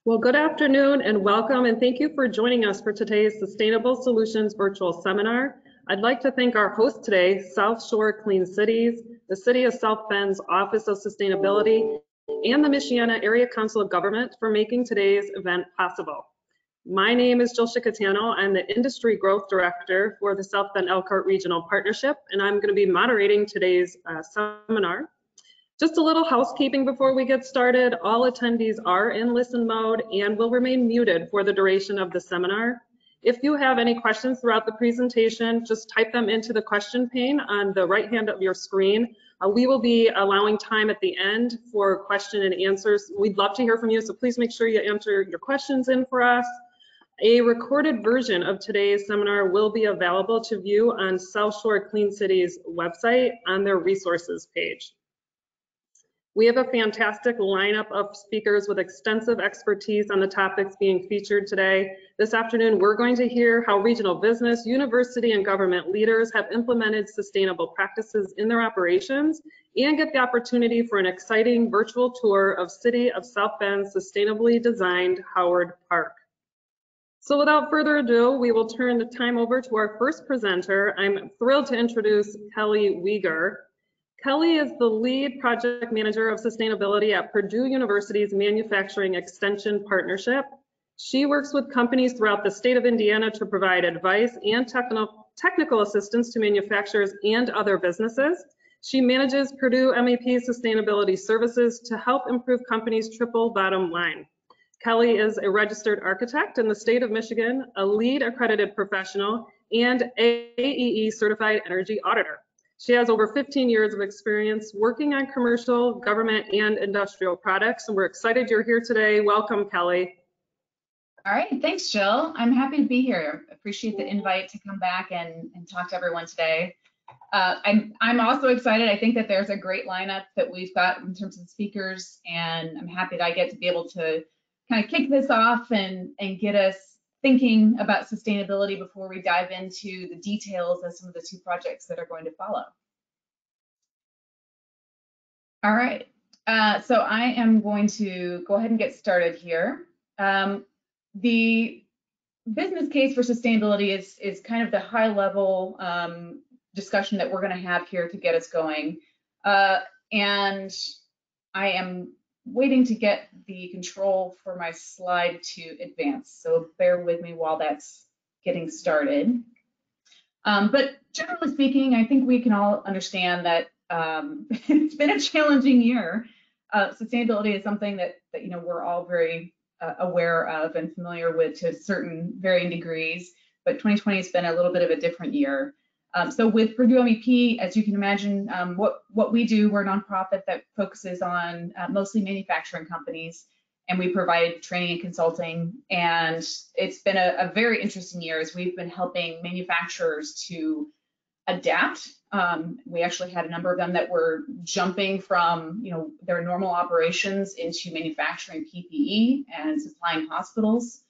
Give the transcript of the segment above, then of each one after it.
Well, good afternoon and welcome, and thank you for joining us for today's Sustainable Solutions virtual seminar. I'd like to thank our host today, South Shore Clean Cities, the City of South Bend's Office of Sustainability, and the Michiana Area Council of Government for making today's event possible. My name is Jill Scicchitano. I'm the Industry Growth Director for the South Bend Elkhart Regional Partnership, and I'm going to be moderating today's seminar. Just a little housekeeping before we get started. All attendees are in listen mode and will remain muted for the duration of the seminar. If you have any questions throughout the presentation, just type them into the question pane on the right hand of your screen. We will be allowing time at the end for question and answers. We'd love to hear from you, so please make sure you enter your questions in for us. A recorded version of today's seminar will be available to view on South Shore Clean Cities website on their resources page. We have a fantastic lineup of speakers with extensive expertise on the topics being featured today. This afternoon, we're going to hear how regional business, university, and government leaders have implemented sustainable practices in their operations and get the opportunity for an exciting virtual tour of City of South Bend's sustainably designed Howard Park. So without further ado, we will turn the time over to our first presenter. I'm thrilled to introduce Kelly Weger. Kelly is the lead project manager of sustainability at Purdue University's Manufacturing Extension Partnership. She works with companies throughout the state of Indiana to provide advice and technical assistance to manufacturers and other businesses. She manages Purdue MEP sustainability services to help improve companies' triple bottom line. Kelly is a registered architect in the state of Michigan, a LEED accredited professional, and AEE certified energy auditor. She has over 15 years of experience working on commercial, government, and industrial products, and we're excited you're here today. Welcome, Kelly. All right, thanks, Jill. I'm happy to be here. Appreciate the invite to come back and talk to everyone today. I'm also excited. I think that there's a great lineup that we've got in terms of speakers, and I'm happy that I get to be able to kind of kick this off and get us thinking about sustainability before we dive into the details of some of the two projects that are going to follow. All right, so I am going to go ahead and get started here. The business case for sustainability is kind of the high level discussion that we're going to have here to get us going. And I am waiting to get the control for my slide to advance, so bear with me while that's getting started. But generally speaking, I think we can all understand that it's been a challenging year. Sustainability is something that you know we're all very aware of and familiar with to certain varying degrees, but 2020 has been a little bit of a different year. So with Purdue MEP, as you can imagine, what we do, we're a nonprofit that focuses on mostly manufacturing companies, and we provide training and consulting. And it's been a very interesting year as we've been helping manufacturers to adapt. We actually had a number of them that were jumping from their normal operations into manufacturing PPE and supplying hospitals.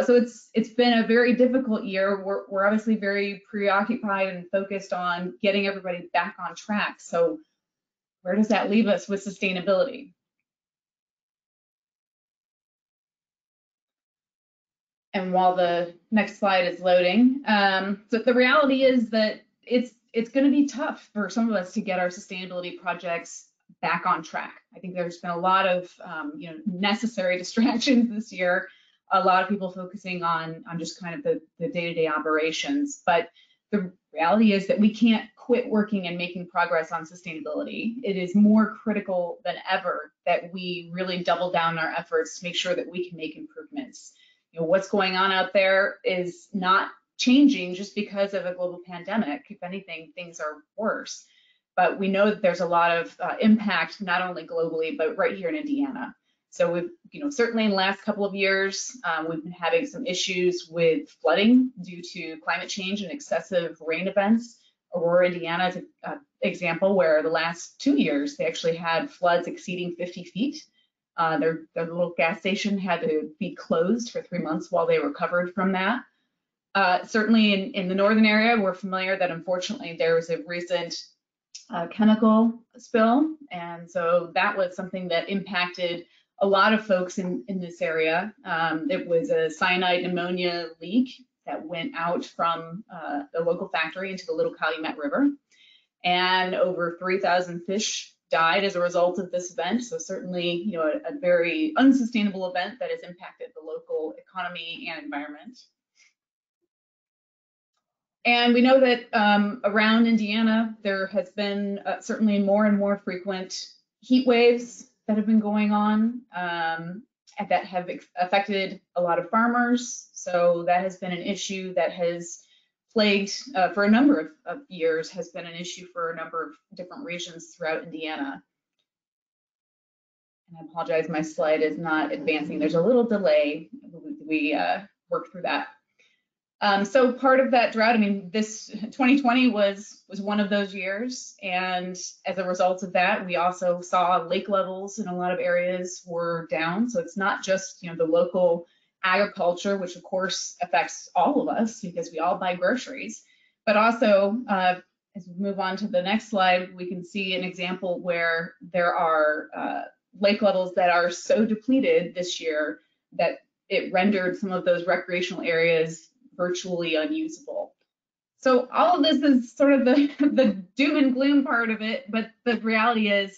So it's been a very difficult year. We're obviously very preoccupied and focused on getting everybody back on track. So where does that leave us with sustainability? And while the next slide is loading, so the reality is that it's going to be tough for some of us to get our sustainability projects back on track. I think there's been a lot of necessary distractions this year. A lot of people focusing on just kind of the day-to-day operations, but the reality is that we can't quit working and making progress on sustainability. It is more critical than ever that we really double down our efforts to make sure that we can make improvements. What's going on out there is not changing just because of a global pandemic. If anything, things are worse, but we know that there's a lot of impact, not only globally, but right here in Indiana. So we've, certainly in the last couple of years, we've been having some issues with flooding due to climate change and excessive rain events. Aurora, Indiana is an example where the last 2 years, they actually had floods exceeding 50 feet. Their little gas station had to be closed for 3 months while they recovered from that. Certainly in the northern area, we're familiar that unfortunately there was a recent chemical spill. And so that was something that impacted a lot of folks in this area. It was a cyanide pneumonia leak that went out from the local factory into the Little Calumet River. And over 3,000 fish died as a result of this event. So certainly, a very unsustainable event that has impacted the local economy and environment. And we know that around Indiana, there has been certainly more and more frequent heat waves that have been going on that have affected a lot of farmers. So that has been an issue that has plagued for a number of years, has been an issue for a number of different regions throughout Indiana. And I apologize, my slide is not advancing. There's a little delay. We worked through that. So part of that drought, this 2020 was one of those years. And as a result of that, we also saw lake levels in a lot of areas were down. So it's not just, the local agriculture, which of course affects all of us because we all buy groceries, but also as we move on to the next slide, we can see an example where there are lake levels that are so depleted this year that it rendered some of those recreational areas virtually unusable. So all of this is sort of the doom and gloom part of it, but the reality is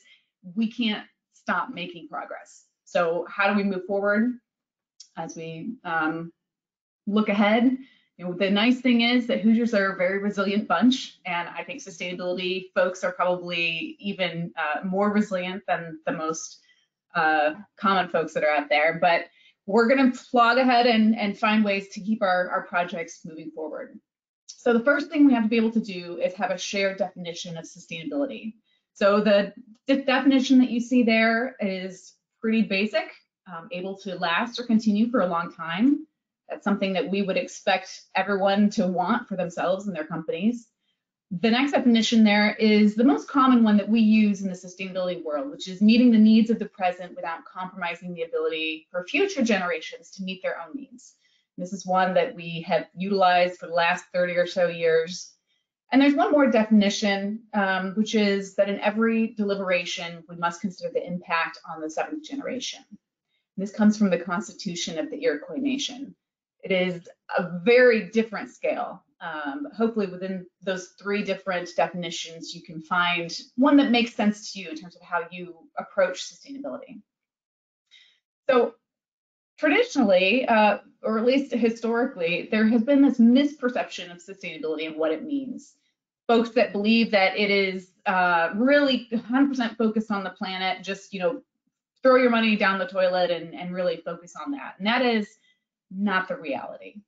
we can't stop making progress. So how do we move forward as we look ahead? The nice thing is that Hoosiers are a very resilient bunch, and I think sustainability folks are probably even more resilient than the most common folks that are out there. But we're going to plug ahead and find ways to keep our projects moving forward. So the first thing we have to be able to do is have a shared definition of sustainability. So the definition that you see there is pretty basic, able to last or continue for a long time. That's something that we would expect everyone to want for themselves and their companies. The next definition there is the most common one that we use in the sustainability world, which is meeting the needs of the present without compromising the ability for future generations to meet their own needs. This is one that we have utilized for the last 30 or so years. And there's one more definition, which is that in every deliberation, we must consider the impact on the seventh generation. This comes from the Constitution of the Iroquois Nation. It is a very different scale. Hopefully within those three different definitions, you can find one that makes sense to you in terms of how you approach sustainability. So traditionally, or at least historically, there has been this misperception of sustainability and what it means. Folks that believe that it is really 100% focused on the planet, just throw your money down the toilet and really focus on that. And that is not the reality.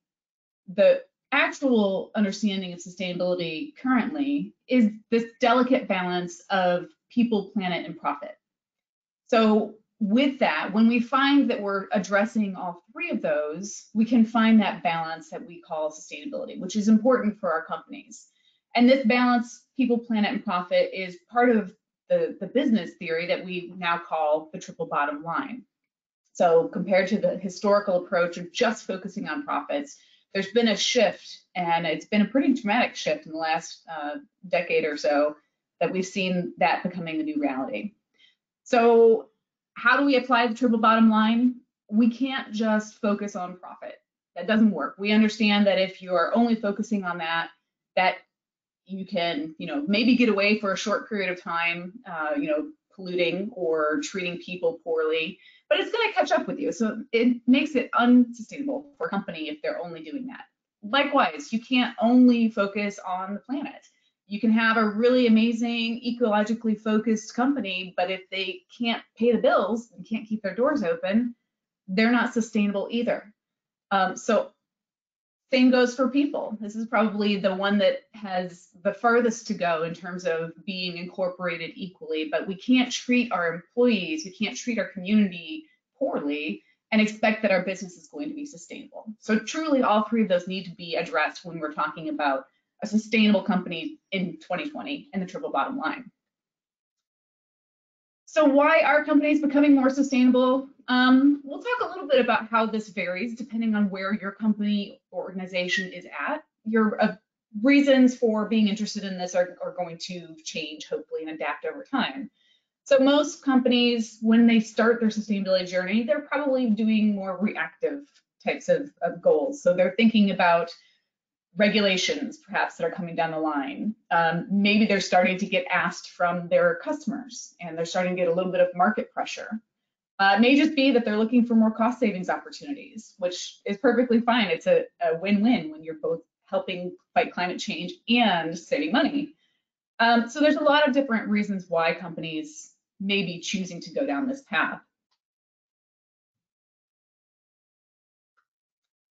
The actual understanding of sustainability currently is this delicate balance of people, planet, and profit. So with that, when we find that we're addressing all three of those, we can find that balance that we call sustainability, which is important for our companies. And this balance, people, planet, and profit, is part of the business theory that we now call the triple bottom line. So compared to the historical approach of just focusing on profits, there's been a shift, and it's been a pretty dramatic shift in the last decade or so that we've seen that becoming the new reality. So how do we apply the triple bottom line? We can't just focus on profit. That doesn't work. We understand that if you are only focusing on that you can, maybe get away for a short period of time, polluting or treating people poorly, but it's going to catch up with you. So it makes it unsustainable for a company if they're only doing that. Likewise, you can't only focus on the planet. You can have a really amazing, ecologically focused company, but if they can't pay the bills and can't keep their doors open, they're not sustainable either. So same goes for people. This is probably the one that has the furthest to go in terms of being incorporated equally, but we can't treat our employees, we can't treat our community poorly and expect that our business is going to be sustainable. So truly all three of those need to be addressed when we're talking about a sustainable company in 2020 and the triple bottom line. So why are companies becoming more sustainable? We'll talk a little bit about how this varies depending on where your company or organization is at. Your reasons for being interested in this are going to change, hopefully, and adapt over time. So most companies, when they start their sustainability journey, they're probably doing more reactive types of goals. So they're thinking about regulations perhaps that are coming down the line. Maybe they're starting to get asked from their customers and they're starting to get a little bit of market pressure. It may just be that they're looking for more cost savings opportunities, which is perfectly fine. It's a win-win when you're both helping fight climate change and saving money. So there's a lot of different reasons why companies may be choosing to go down this path.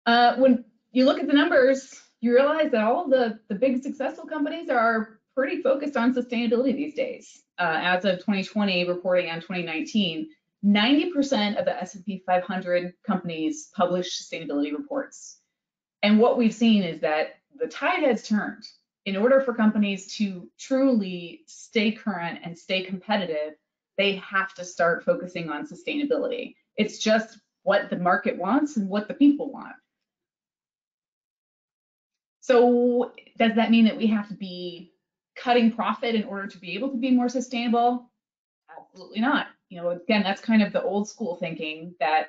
When you look at the numbers, you realize that all of the big successful companies are pretty focused on sustainability these days. As of 2020, reporting on 2019, 90% of the S&P 500 companies publish sustainability reports. And what we've seen is that the tide has turned. In order for companies to truly stay current and stay competitive, they have to start focusing on sustainability. It's just what the market wants and what the people want. So does that mean that we have to be cutting profit in order to be able to be more sustainable? Absolutely not. You know, again, that's kind of the old school thinking that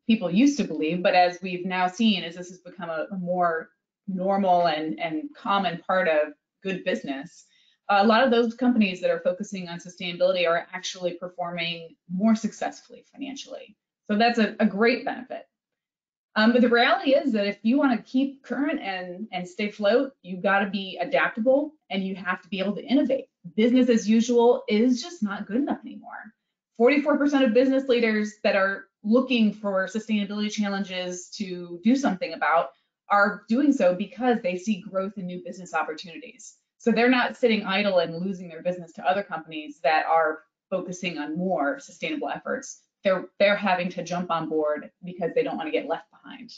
people used to believe, but as we've now seen, as this has become a more normal and common part of good business, a lot of those companies that are focusing on sustainability are actually performing more successfully financially. So that's a great benefit. But the reality is that if you want to keep current and stay afloat, you've got to be adaptable and you have to be able to innovate. Business as usual is just not good enough anymore. 44% of business leaders that are looking for sustainability challenges to do something about are doing so because they see growth in new business opportunities. So they're not sitting idle and losing their business to other companies that are focusing on more sustainable efforts. They're having to jump on board because they don't want to get left behind.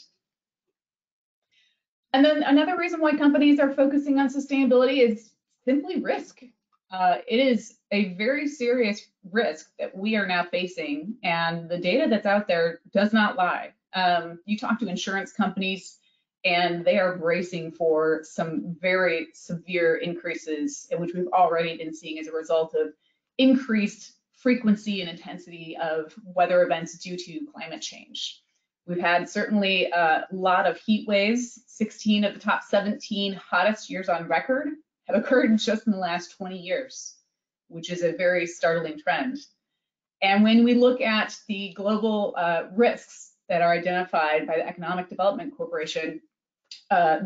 And then another reason why companies are focusing on sustainability is simply risk. It is a very serious risk that we are now facing, and the data that's out there does not lie. You talk to insurance companies, and they are bracing for some very severe increases, which we've already been seeing as a result of increased frequency and intensity of weather events due to climate change. We've had certainly a lot of heat waves. 16 of the top 17 hottest years on record have occurred just in the last 20 years, which is a very startling trend. And when we look at the global risks that are identified by the Economic Development Corporation,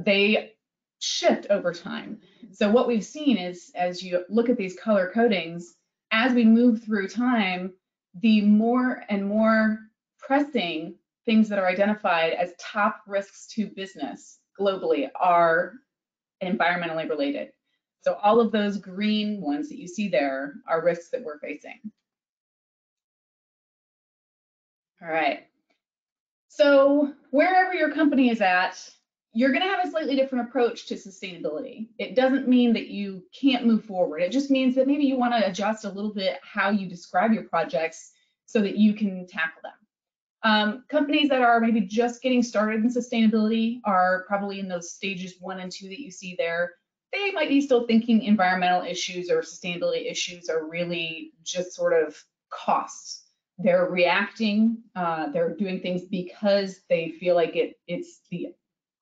they shift over time. So what we've seen is, as you look at these color codings, as we move through time, the more and more pressing things that are identified as top risks to business globally are environmentally related. So all of those green ones that you see there are risks that we're facing. All right. So wherever your company is at, you're going to have a slightly different approach to sustainability. It doesn't mean that you can't move forward. It just means that maybe you want to adjust a little bit how you describe your projects so that you can tackle them. Companies that are maybe just getting started in sustainability are probably in those stages 1 and 2 that you see there. They might be still thinking environmental issues or sustainability issues are really just sort of costs. They're reacting, they're doing things because they feel like it's the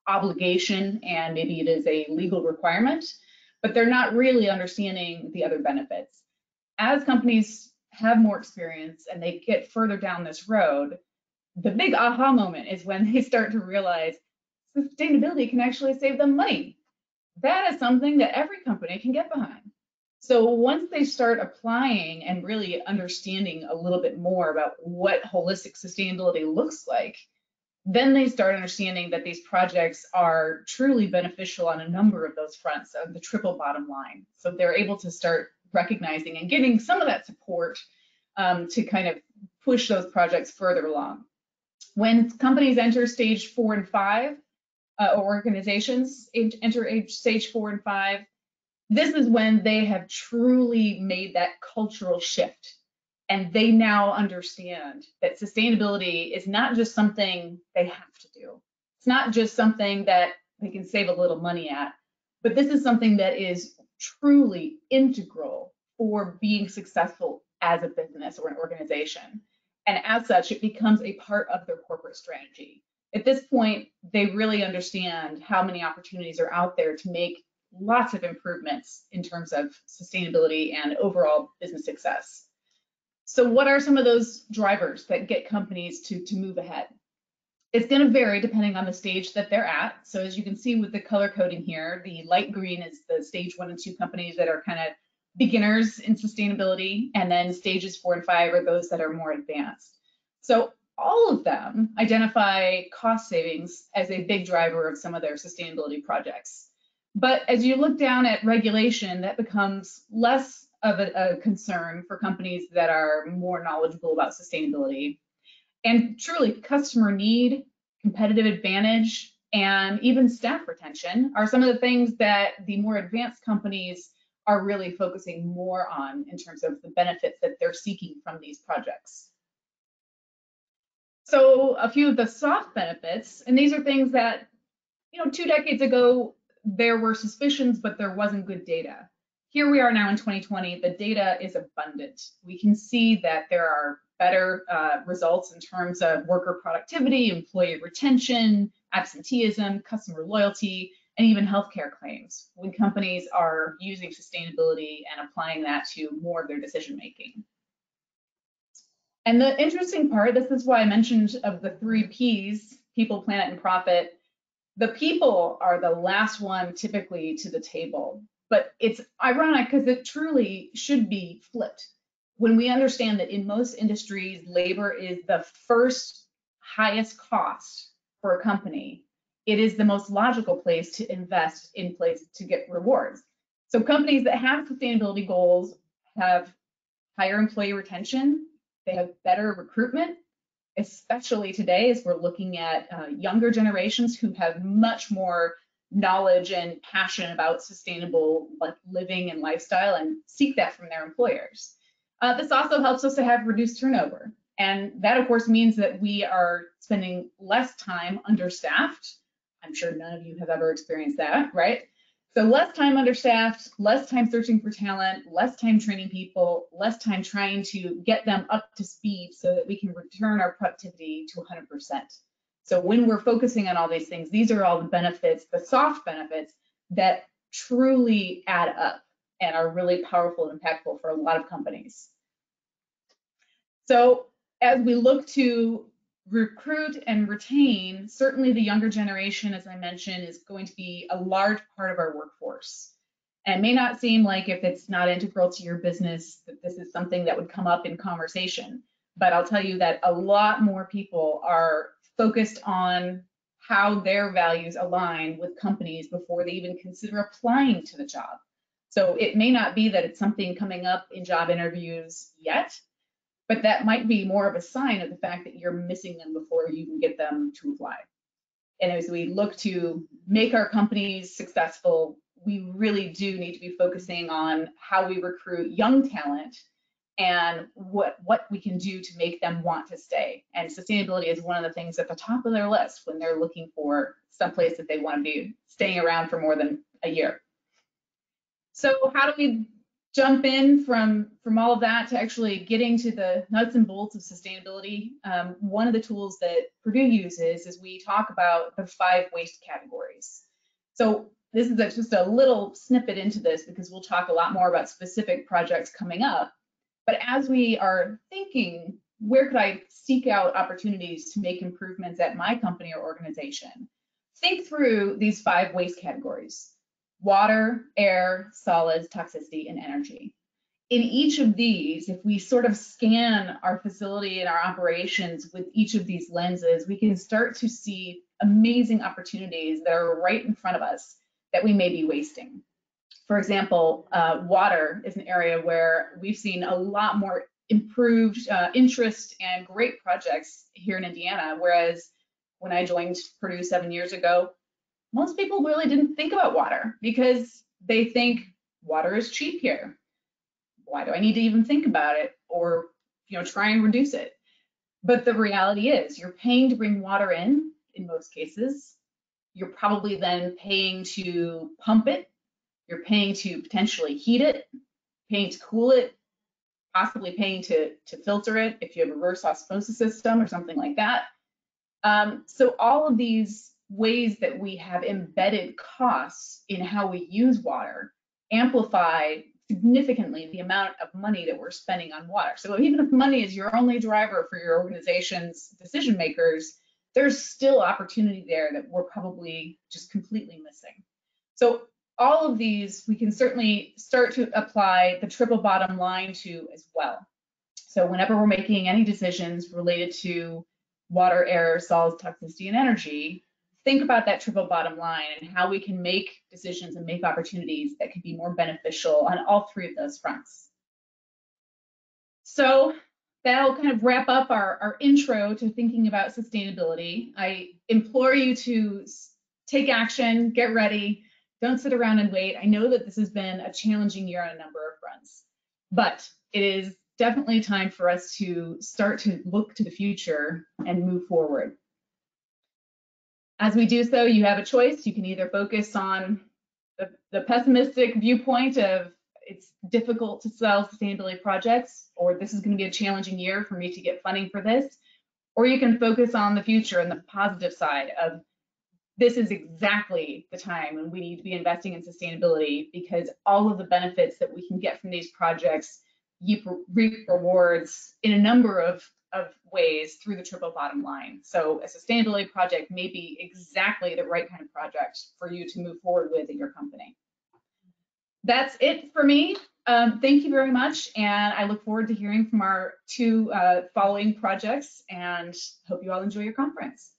obligation and maybe it is a legal requirement, but they're not really understanding the other benefits. As companies have more experience and they get further down this road, the big aha moment is when they start to realize sustainability can actually save them money. That is something that every company can get behind. So once they start applying and really understanding a little bit more about what holistic sustainability looks like, then they start understanding that these projects are truly beneficial on a number of those fronts of the triple bottom line. So they're able to start recognizing and getting some of that support to kind of push those projects further along. When companies enter stage 4 and 5, or organizations enter stage 4 and 5, this is when they have truly made that cultural shift. And they now understand that sustainability is not just something they have to do. It's not just something that they can save a little money at, but this is something that is truly integral for being successful as a business or an organization. And as such, it becomes a part of their corporate strategy. At this point, they really understand how many opportunities are out there to make lots of improvements in terms of sustainability and overall business success. So what are some of those drivers that get companies to move ahead? It's going to vary depending on the stage that they're at. So as you can see with the color coding here, the light green is the stage 1 and 2 companies that are kind of beginners in sustainability, and then stages 4 and 5 are those that are more advanced. So all of them identify cost savings as a big driver of some of their sustainability projects. But as you look down at regulation, that becomes less of a concern for companies that are more knowledgeable about sustainability. And truly, customer need, competitive advantage, and even staff retention are some of the things that the more advanced companies are really focusing more on in terms of the benefits that they're seeking from these projects. So a few of the soft benefits, and these are things that, 2 decades ago, there were suspicions, but there wasn't good data. Here we are now in 2020, the data is abundant. We can see that there are better results in terms of worker productivity, employee retention, absenteeism, customer loyalty, and even healthcare claims when companies are using sustainability and applying that to more of their decision making. And the interesting part, this is why I mentioned of the 3 Ps, people, planet, and profit, the people are the last one typically to the table. But it's ironic because it truly should be flipped. When we understand that in most industries, labor is the first highest cost for a company, it is the most logical place to invest in place to get rewards. So companies that have sustainability goals have higher employee retention, they have better recruitment, especially today as we're looking at younger generations who have much more knowledge and passion about sustainable living and lifestyle and seek that from their employers. This also helps us to have reduced turnover. And that, of course, means that we are spending less time understaffed. I'm sure none of you have ever experienced that, right? So less time understaffed, less time searching for talent, less time training people, less time trying to get them up to speed so that we can return our productivity to 100%. So when we're focusing on all these things, these are all the benefits, the soft benefits that truly add up and are really powerful and impactful for a lot of companies. So as we look to recruit and retain, certainly the younger generation, as I mentioned, is going to be a large part of our workforce. And it may not seem like, if it's not integral to your business, that this is something that would come up in conversation. But I'll tell you that a lot more people are focused on how their values align with companies before they even consider applying to the job. So it may not be that it's something coming up in job interviews yet, but that might be more of a sign of the fact that you're missing them before you can get them to apply. And as we look to make our companies successful, we really do need to be focusing on how we recruit young talent and what we can do to make them want to stay. And sustainability is one of the things at the top of their list when they're looking for someplace that they want to be staying around for more than a year. So how do we jump in from all of that to actually getting to the nuts and bolts of sustainability? One of the tools that Purdue uses is we talk about the 5 waste categories. So this is just a little snippet into this because we'll talk a lot more about specific projects coming up. But as we are thinking, where could I seek out opportunities to make improvements at my company or organization? Think through these 5 waste categories: water, air, solids, toxicity, and energy. In each of these, if we sort of scan our facility and our operations with each of these lenses, we can start to see amazing opportunities that are right in front of us that we may be wasting. For example, water is an area where we've seen a lot more improved interest and great projects here in Indiana, whereas when I joined Purdue 7 years ago, most people really didn't think about water because they think water is cheap here. Why do I need to even think about it or try and reduce it? But the reality is you're paying to bring water in most cases. You're probably then paying to pump it. You're paying to potentially heat it, paying to cool it, possibly paying to filter it if you have a reverse osmosis system or something like that. So all of these ways that we have embedded costs in how we use water amplify significantly the amount of money that we're spending on water. So even if money is your only driver for your organization's decision makers, there's still opportunity there that we're probably just completely missing. So all of these, we can certainly start to apply the triple bottom line to as well. So whenever we're making any decisions related to water, air, solids, toxicity, and energy, think about that triple bottom line and how we can make decisions and make opportunities that could be more beneficial on all three of those fronts. So that'll kind of wrap up our intro to thinking about sustainability. I implore you to take action, get ready, don't sit around and wait. I know that this has been a challenging year on a number of fronts, but it is definitely time for us to start to look to the future and move forward. As we do so, you have a choice. You can either focus on the pessimistic viewpoint of it's difficult to sell sustainability projects, or this is going to be a challenging year for me to get funding for this, or you can focus on the future and the positive side of this is exactly the time when we need to be investing in sustainability, because all of the benefits that we can get from these projects, you reap rewards in a number of ways through the triple bottom line. So a sustainability project may be exactly the right kind of project for you to move forward with at your company. That's it for me. Thank you very much, and I look forward to hearing from our two following projects, and hope you all enjoy your conference.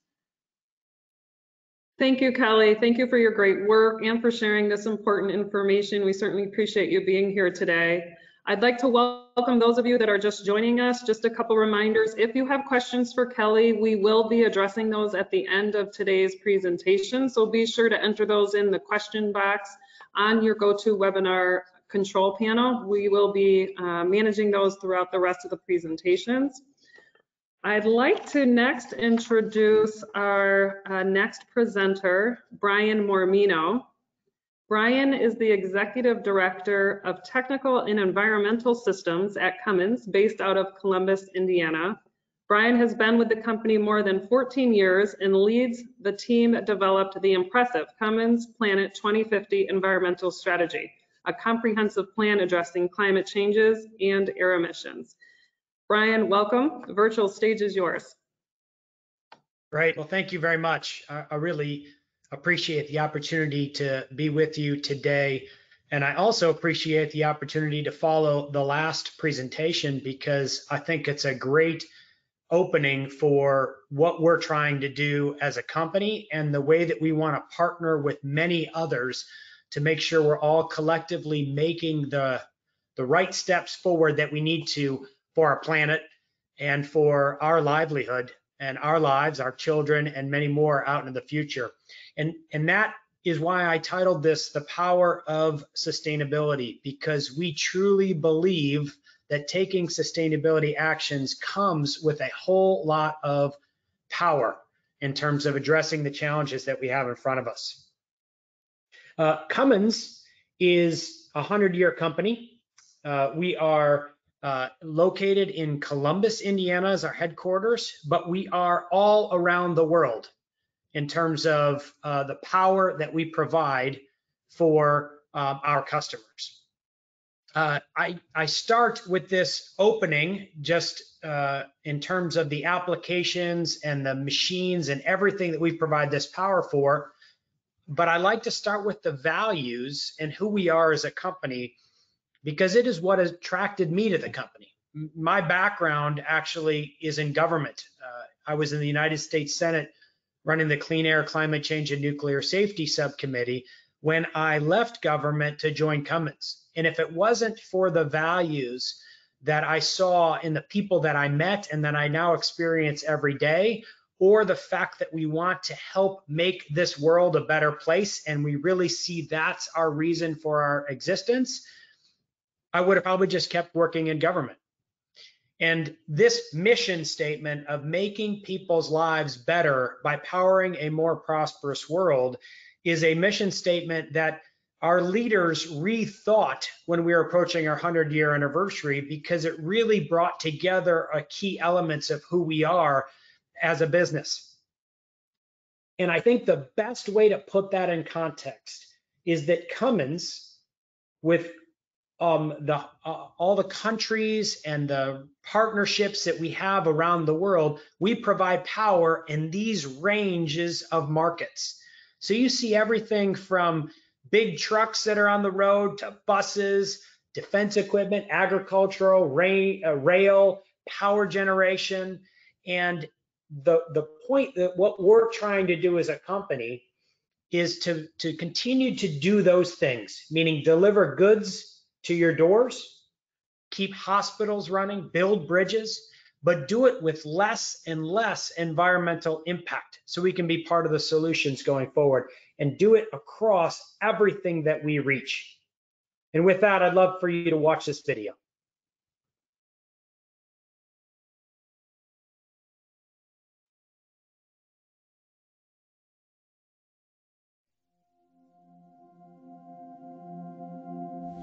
Thank you, Kelly. Thank you for your great work and for sharing this important information. We certainly appreciate you being here today. I'd like to welcome those of you that are just joining us. Just a couple reminders. If you have questions for Kelly, we will be addressing those at the end of today's presentation. So be sure to enter those in the question box on your GoToWebinar control panel. We will be managing those throughout the rest of the presentations. I'd like to next introduce our next presenter, Brian Mormino. Brian is the Executive Director of Technical and Environmental Systems at Cummins, based out of Columbus, Indiana. Brian has been with the company more than 14 years and leads the team that developed the impressive Cummins Planet 2050 environmental strategy, a comprehensive plan addressing climate changes and air emissions. Brian, welcome. The virtual stage is yours. Great. Well, thank you very much. I really appreciate the opportunity to be with you today. And I also appreciate the opportunity to follow the last presentation, because I think it's a great opening for what we're trying to do as a company and the way that we want to partner with many others to make sure we're all collectively making the right steps forward that we need to for our planet and for our livelihood and our lives, our children, and many more out in the future. And that is why I titled this The Power of Sustainability, because we truly believe that taking sustainability actions comes with a whole lot of power in terms of addressing the challenges that we have in front of us. Cummins is a 100-year company. We are located in Columbus, Indiana as our headquarters, but we are all around the world in terms of the power that we provide for our customers. I start with this opening just in terms of the applications and the machines and everything that we provide this power for, but I like to start with the values and who we are as a company, because it is what attracted me to the company. My background actually is in government. I was in the United States Senate running the Clean Air, Climate Change, and Nuclear Safety Subcommittee when I left government to join Cummins. And if it wasn't for the values that I saw in the people that I met and that I now experience every day, or the fact that we want to help make this world a better place, and we really see that's our reason for our existence, I would have probably just kept working in government. And this mission statement of making people's lives better by powering a more prosperous world is a mission statement that our leaders rethought when we were approaching our 100-year anniversary, because it really brought together key elements of who we are as a business. And I think the best way to put that in context is that Cummins, with all the countries and the partnerships that we have around the world, we provide power in these ranges of markets. So you see everything from big trucks that are on the road to buses, defense equipment, agricultural, rail, power generation. And the point that what we're trying to do as a company is to continue to do those things, meaning deliver goods to your doors, keep hospitals running, build bridges, but do it with less and less environmental impact so we can be part of the solutions going forward, and do it across everything that we reach. And with that, I'd love for you to watch this video.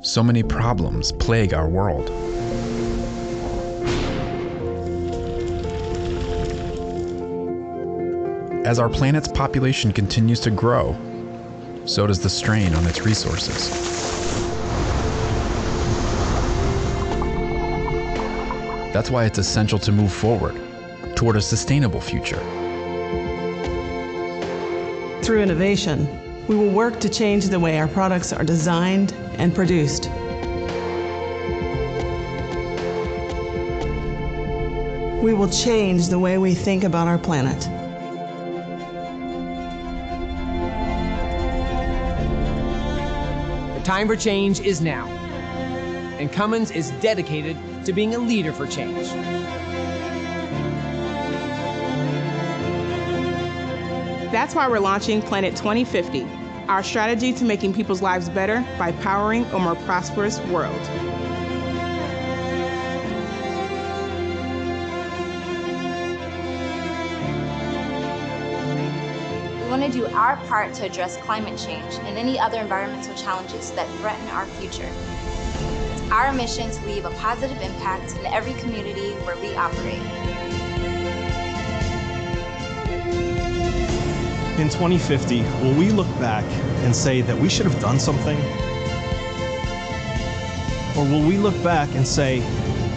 So many problems plague our world. As our planet's population continues to grow, so does the strain on its resources. That's why it's essential to move forward toward a sustainable future. Through innovation, we will work to change the way our products are designed and produced. We will change the way we think about our planet. The time for change is now, and Cummins is dedicated to being a leader for change. That's why we're launching Planet 2050, our strategy to making people's lives better by powering a more prosperous world. We want to do our part to address climate change and any other environmental challenges that threaten our future. It's our mission to leave a positive impact in every community where we operate. In 2050, will we look back and say that we should have done something? Or will we look back and say,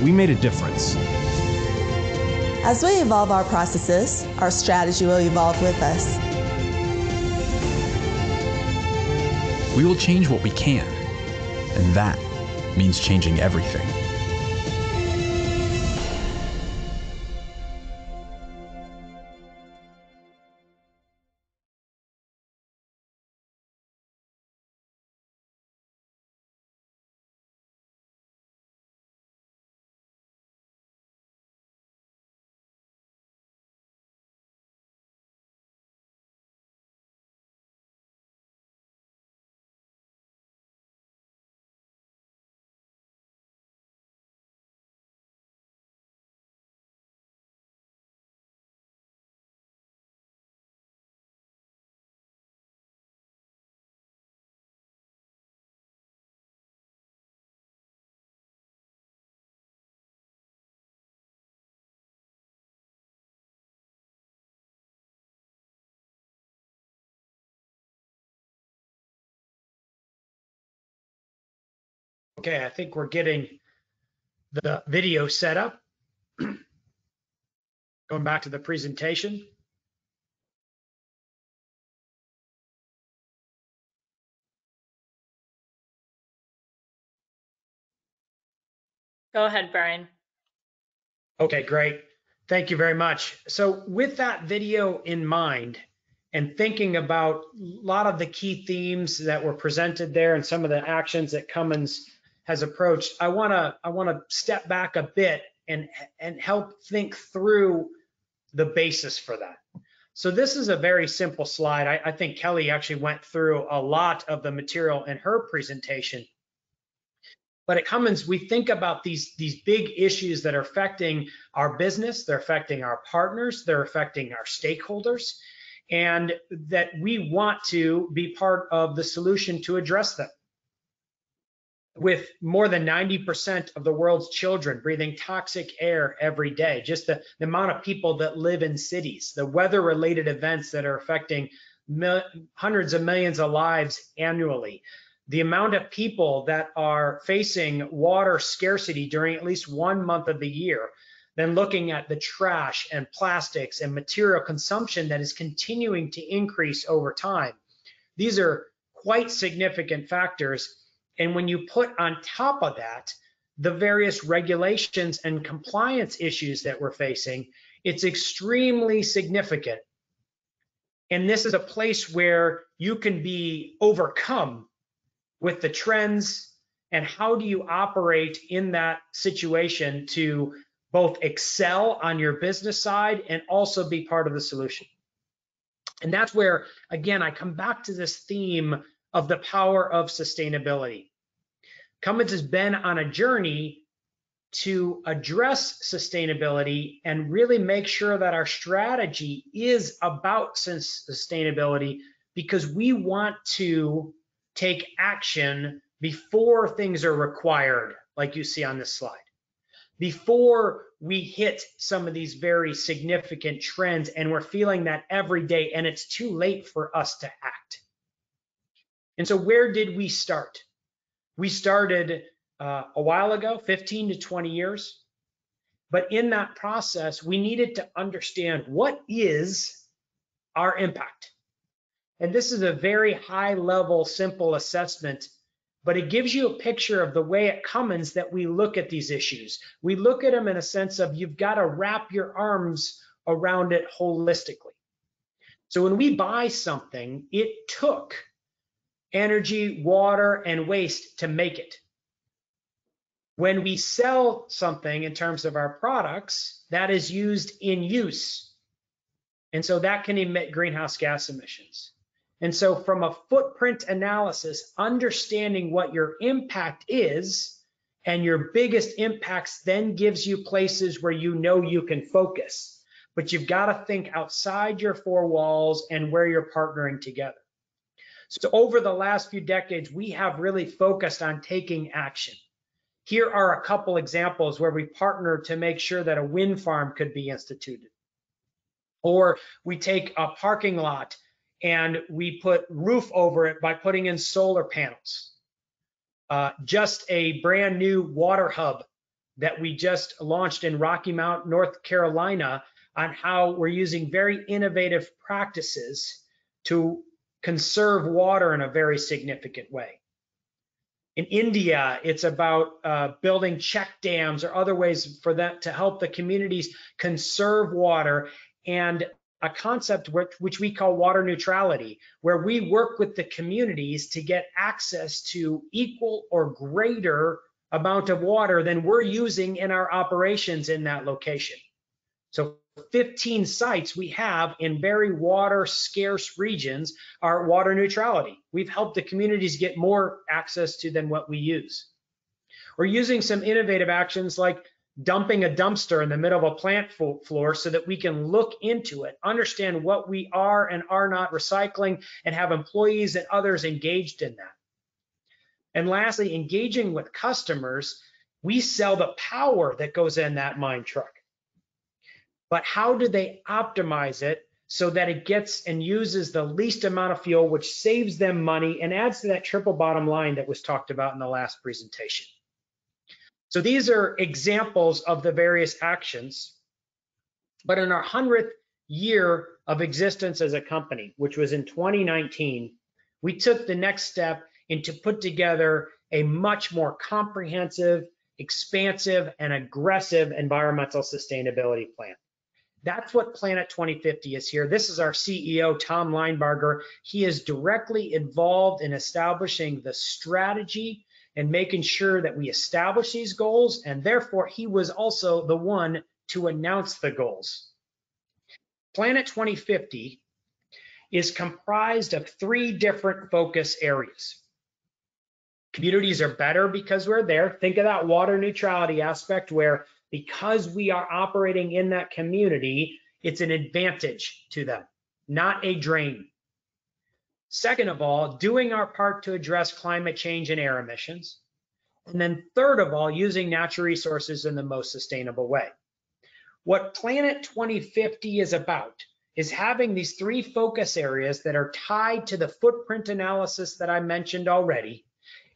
we made a difference? As we evolve our processes, our strategy will evolve with us. We will change what we can, and that means changing everything. Okay, I think we're getting the video set up. Going back to the presentation. Go ahead, Brian. Okay, great. Thank you very much. So with that video in mind, and thinking about a lot of the key themes that were presented there and some of the actions that Cummins has approached, I wanna step back a bit and help think through the basis for that. So this is a very simple slide. I think Kelly actually went through a lot of the material in her presentation. But at Cummins, we think about these big issues that are affecting our business, they're affecting our partners, they're affecting our stakeholders. and that we want to be part of the solution to address them. With more than 90% of the world's children breathing toxic air every day, just the amount of people that live in cities, the weather-related events that are affecting hundreds of millions of lives annually, the amount of people that are facing water scarcity during at least 1 month of the year, then looking at the trash and plastics and material consumption that is continuing to increase over time. These are quite significant factors. And when you put on top of that the various regulations and compliance issues that we're facing, it's extremely significant. And this is a place where you can be overcome with the trends, and how do you operate in that situation to both excel on your business side and also be part of the solution. And that's where, again, I come back to this theme of the power of sustainability. Cummins has been on a journey to address sustainability and really make sure that our strategy is about sustainability, because we want to take action before things are required, like you see on this slide, before we hit some of these very significant trends, and we're feeling that every day and it's too late for us to act. And so where did we start? We started a while ago, 15 to 20 years. But in that process, we needed to understand what is our impact. And this is a very high level, simple assessment, but it gives you a picture of the way at Cummins that we look at these issues. We look at them in a sense of you've got to wrap your arms around it holistically. So when we buy something, it took energy, water, and waste to make it. When we sell something in terms of our products, that is used in use. And so that can emit greenhouse gas emissions. And so from a footprint analysis, understanding what your impact is and your biggest impacts then gives you places where you know you can focus. But you've got to think outside your four walls and where you're partnering together. So over the last few decades, we have really focused on taking action. Here are a couple examples where we partnered to make sure that a wind farm could be instituted. Or we take a parking lot and we put roof over it by putting in solar panels. Just a brand new water hub that we just launched in Rocky Mount, North Carolina, on how we're using very innovative practices to conserve water in a very significant way. In India, it's about building check dams or other ways for that to help the communities conserve water, and a concept which we call water neutrality, where we work with the communities to get access to equal or greater amount of water than we're using in our operations in that location. So 15 sites we have in very water scarce regions are water neutrality. We've helped the communities get more access to than what we use. We're using some innovative actions like dumping a dumpster in the middle of a plant floor so that we can look into it, understand what we are and are not recycling, and have employees and others engaged in that. And lastly, engaging with customers, we sell the power that goes in that mine truck. But how do they optimize it so that it gets and uses the least amount of fuel, which saves them money and adds to that triple bottom line that was talked about in the last presentation? So these are examples of the various actions. But in our 100th year of existence as a company, which was in 2019, we took the next step into put together a much more comprehensive, expansive, and aggressive environmental sustainability plan. That's what Planet 2050 is here. This is our CEO, Tom Linebarger. He is directly involved in establishing the strategy and making sure that we establish these goals, and therefore he was also the one to announce the goals. Planet 2050 is comprised of 3 different focus areas. Communities are better because we're there. Think of that water neutrality aspect where because we are operating in that community, it's an advantage to them. not a drain. Second of all, doing our part to address climate change and air emissions. And then third of all, using natural resources in the most sustainable way. What Planet 2050 is about is having these three focus areas that are tied to the footprint analysis that I mentioned already.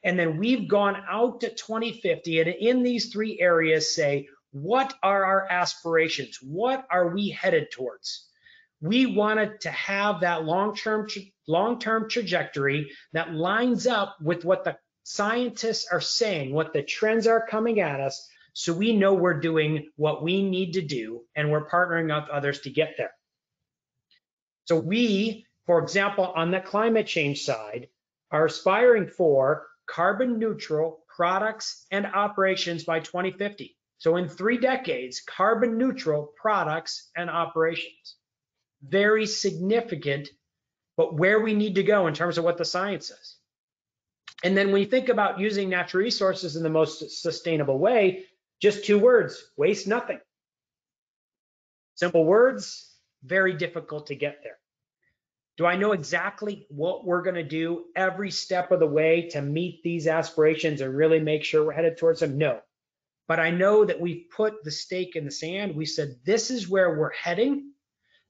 And then we've gone out to 2050 and in these three areas say, what are our aspirations? What are we headed towards? We wanted to have that long-term trajectory that lines up with what the scientists are saying, what the trends are coming at us, so we know we're doing what we need to do and we're partnering with others to get there. So we, for example, on the climate change side, are aspiring for carbon neutral products and operations by 2050. So in 3 decades, carbon neutral products and operations. Very significant, but where we need to go in terms of what the science says. And then when you think about using natural resources in the most sustainable way, just 2 words, waste nothing. Simple words, very difficult to get there. Do I know exactly what we're going to do every step of the way to meet these aspirations and really make sure we're headed towards them? No. But I know that we've put the stake in the sand. We said, this is where we're heading.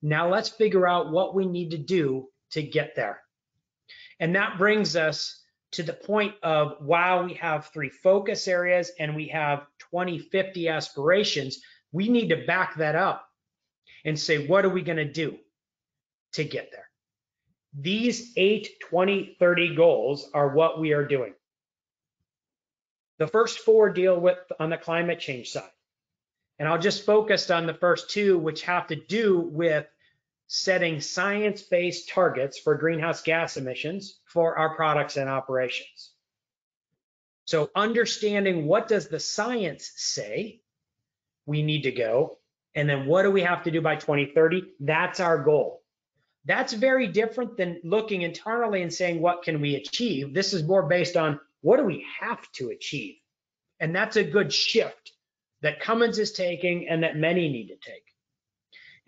Now let's figure out what we need to do to get there. And that brings us to the point of, while we have 3 focus areas and we have 2050 aspirations, we need to back that up and say, what are we going to do to get there? These 8 2030 goals are what we are doing. The first 4 deal with on the climate change side. And I'll just focus on the first 2, which have to do with setting science-based targets for greenhouse gas emissions for our products and operations. So understanding, what does the science say we need to go, and then what do we have to do by 2030? That's our goal. That's very different than looking internally and saying, what can we achieve? This is more based on, what do we have to achieve? And that's a good shift that Cummins is taking and that many need to take.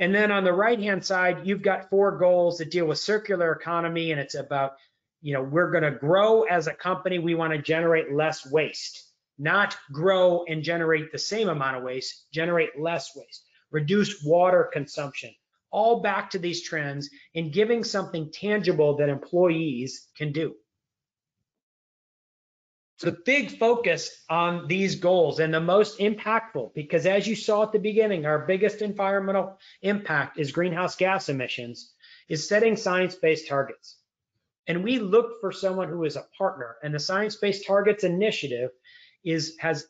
And then on the right-hand side, you've got 4 goals that deal with circular economy, and it's about, we're going to grow as a company. We want to generate less waste, not grow and generate the same amount of waste, generate less waste, reduce water consumption, all back to these trends and giving something tangible that employees can do. So the big focus on these goals, and the most impactful, because as you saw at the beginning, our biggest environmental impact is greenhouse gas emissions, is setting science-based targets. And we looked for someone who is a partner, and the Science-Based Targets Initiative has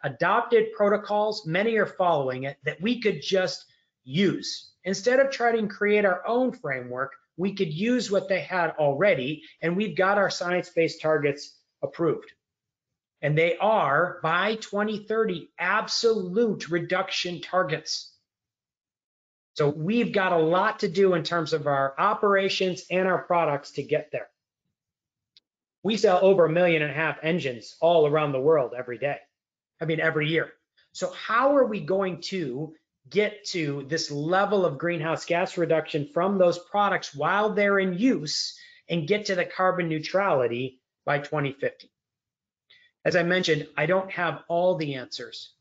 adopted protocols, many are following it, that we could just use. Instead of trying to create our own framework, we could use what they had already, and we've got our science-based targets approved. And they are, by 2030, absolute reduction targets. So we've got a lot to do in terms of our operations and our products to get there. We sell over 1.5 million engines all around the world every year. So how are we going to get to this level of greenhouse gas reduction from those products while they're in use and get to the carbon neutrality by 2050? As I mentioned, I don't have all the answers,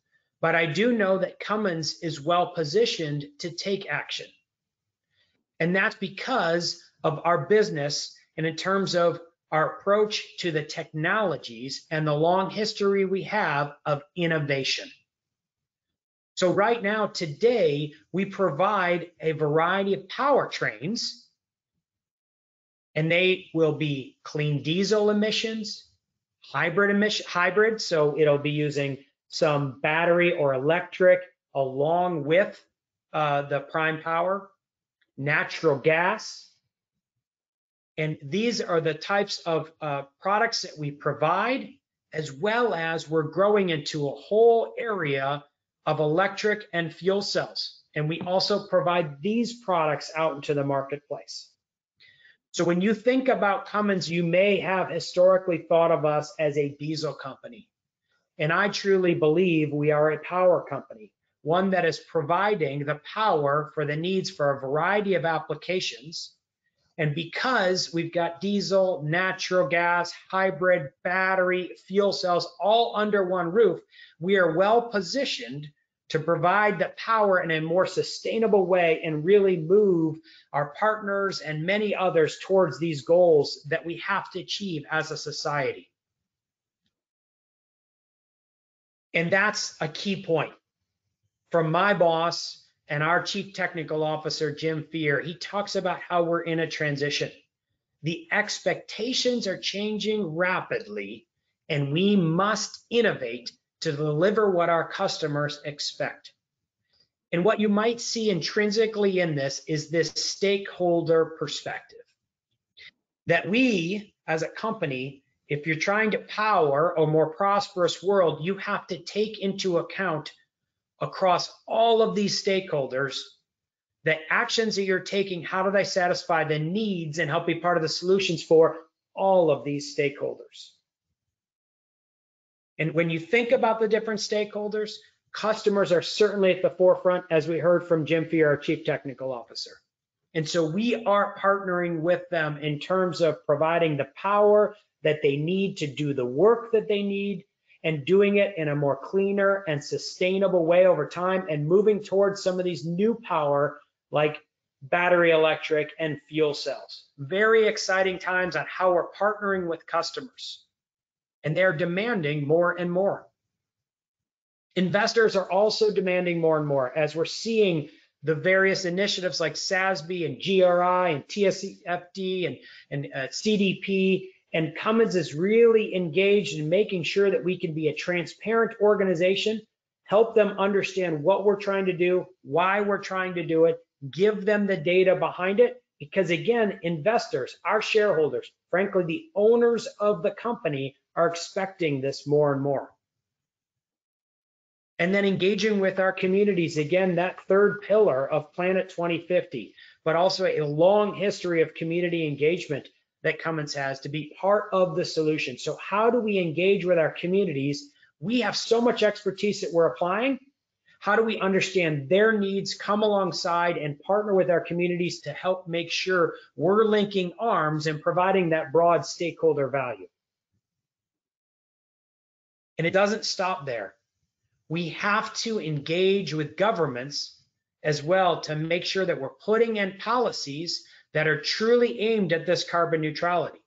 but I do know that Cummins is well positioned to take action. And that's because of our business and in terms of our approach to the technologies and the long history we have of innovation. So right now, today, we provide a variety of powertrains, and they will be clean diesel emissions, hybrid, so it'll be using some battery or electric along with the prime power, natural gas. And these are the types of products that we provide, as well as we're growing into a whole area of electric and fuel cells. And we also provide these products out into the marketplace. So when you think about Cummins, you may have historically thought of us as a diesel company. And I truly believe we are a power company. one that is providing the power for the needs for a variety of applications. And because we've got diesel, natural gas, hybrid, battery, fuel cells all under one roof, we are well positioned to provide the power in a more sustainable way and really move our partners and many others towards these goals that we have to achieve as a society. And that's a key point. From my boss and our Chief Technical Officer, Jim Fear, he talks about how we're in a transition. The expectations are changing rapidly, and we must innovate to deliver what our customers expect. And what you might see intrinsically in this is this stakeholder perspective. That we, as a company, if you're trying to power a more prosperous world, you have to take into account across all of these stakeholders, the actions that you're taking, how do they satisfy the needs and help be part of the solutions for all of these stakeholders? And when you think about the different stakeholders, customers are certainly at the forefront, as we heard from Jim Fear, our Chief Technical Officer. And so we are partnering with them in terms of providing the power that they need to do the work that they need, and doing it in a more cleaner and sustainable way over time, and moving towards some of these new power like battery electric and fuel cells. Very exciting times on how we're partnering with customers, and they're demanding more and more. Investors are also demanding more and more as we're seeing the various initiatives like SASB and GRI and TCFD and CDP, and Cummins is really engaged in making sure that we can be a transparent organization, help them understand what we're trying to do, why we're trying to do it, give them the data behind it, because again, investors, our shareholders, frankly, the owners of the company are expecting this more and more. And then engaging with our communities, again, that third pillar of Planet 2050, but also a long history of community engagement that Cummins has to be part of the solution. So how do we engage with our communities? We have so much expertise that we're applying. How do we understand their needs, come alongside and partner with our communities to help make sure we're linking arms and providing that broad stakeholder value? And it doesn't stop there. We have to engage with governments as well to make sure that we're putting in policies that are truly aimed at this carbon neutrality.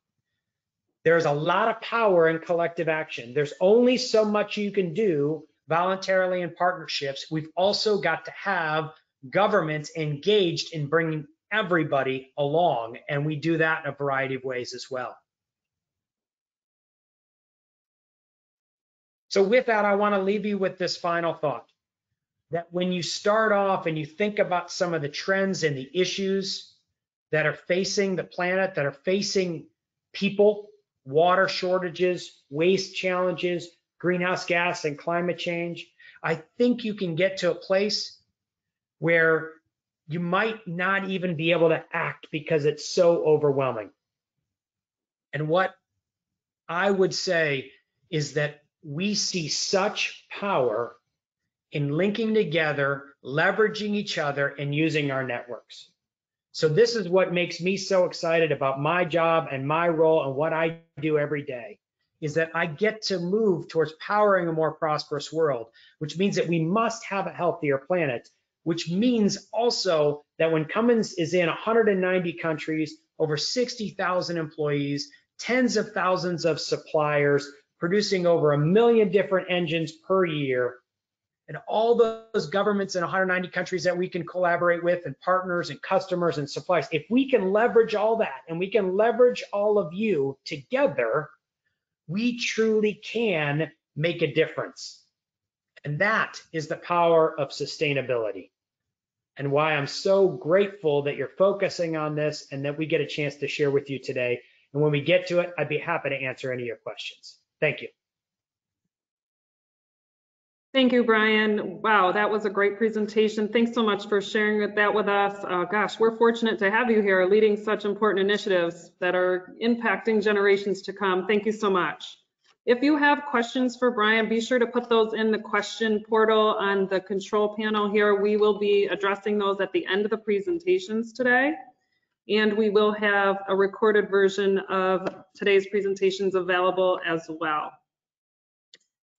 There's a lot of power in collective action. There's only so much you can do voluntarily in partnerships. We've also got to have governments engaged in bringing everybody along, and we do that in a variety of ways as well. So with that, I want to leave you with this final thought, that when you start off and you think about some of the trends and the issues that are facing the planet, that are facing people, water shortages, waste challenges, greenhouse gas and climate change, I think you can get to a place where you might not even be able to act because it's so overwhelming. And what I would say is that we see such power in linking together, leveraging each other, and using our networks. So this is what makes me so excited about my job and my role and what I do every day, is that I get to move towards powering a more prosperous world, which means that we must have a healthier planet, which means also that when Cummins is in 190 countries, over 60,000 employees, tens of thousands of suppliers, producing over 1 million different engines per year, and all those governments in 190 countries that we can collaborate with, and partners and customers and suppliers, if we can leverage all that and we can leverage all of you together, we truly can make a difference. And that is the power of sustainability, and why I'm so grateful that you're focusing on this and that we get a chance to share with you today. And when we get to it, I'd be happy to answer any of your questions. Thank you. Thank you, Brian. Wow, that was a great presentation. Thanks so much for sharing that with us. Gosh, we're fortunate to have you here leading such important initiatives that are impacting generations to come. Thank you so much. If you have questions for Brian, be sure to put those in the question portal on the control panel here. We will be addressing those at the end of the presentations today. And we will have a recorded version of today's presentations available as well.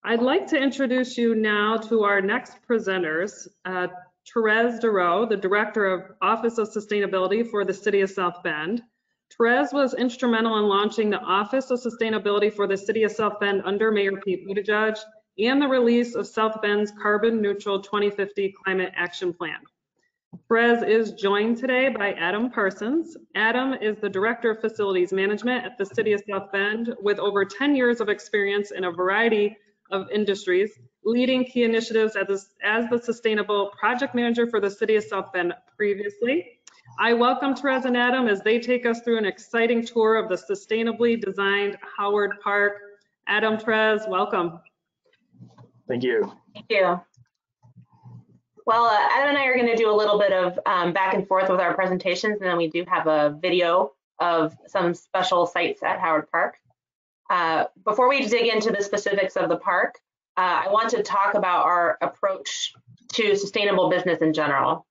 I'd like to introduce you now to our next presenters, Therese Dorau, the Director of Office of Sustainability for the City of South Bend. Therese was instrumental in launching the Office of Sustainability for the City of South Bend under Mayor Pete Buttigieg and the release of South Bend's Carbon Neutral 2050 Climate Action Plan. Therese is joined today by Adam Parsons. Adam is the Director of Facilities Management at the City of South Bend with over 10 years of experience in a variety of industries, leading key initiatives as the Sustainable Project Manager for the City of South Bend previously. I welcome Therese and Adam as they take us through an exciting tour of the sustainably designed Howard Park. Adam, Therese, welcome. Thank you. Thank you. Well, Adam and I are going to do a little bit of back and forth with our presentations, and then we do have a video of some special sites at Howard Park. Before we dig into the specifics of the park, I want to talk about our approach to sustainable business in general.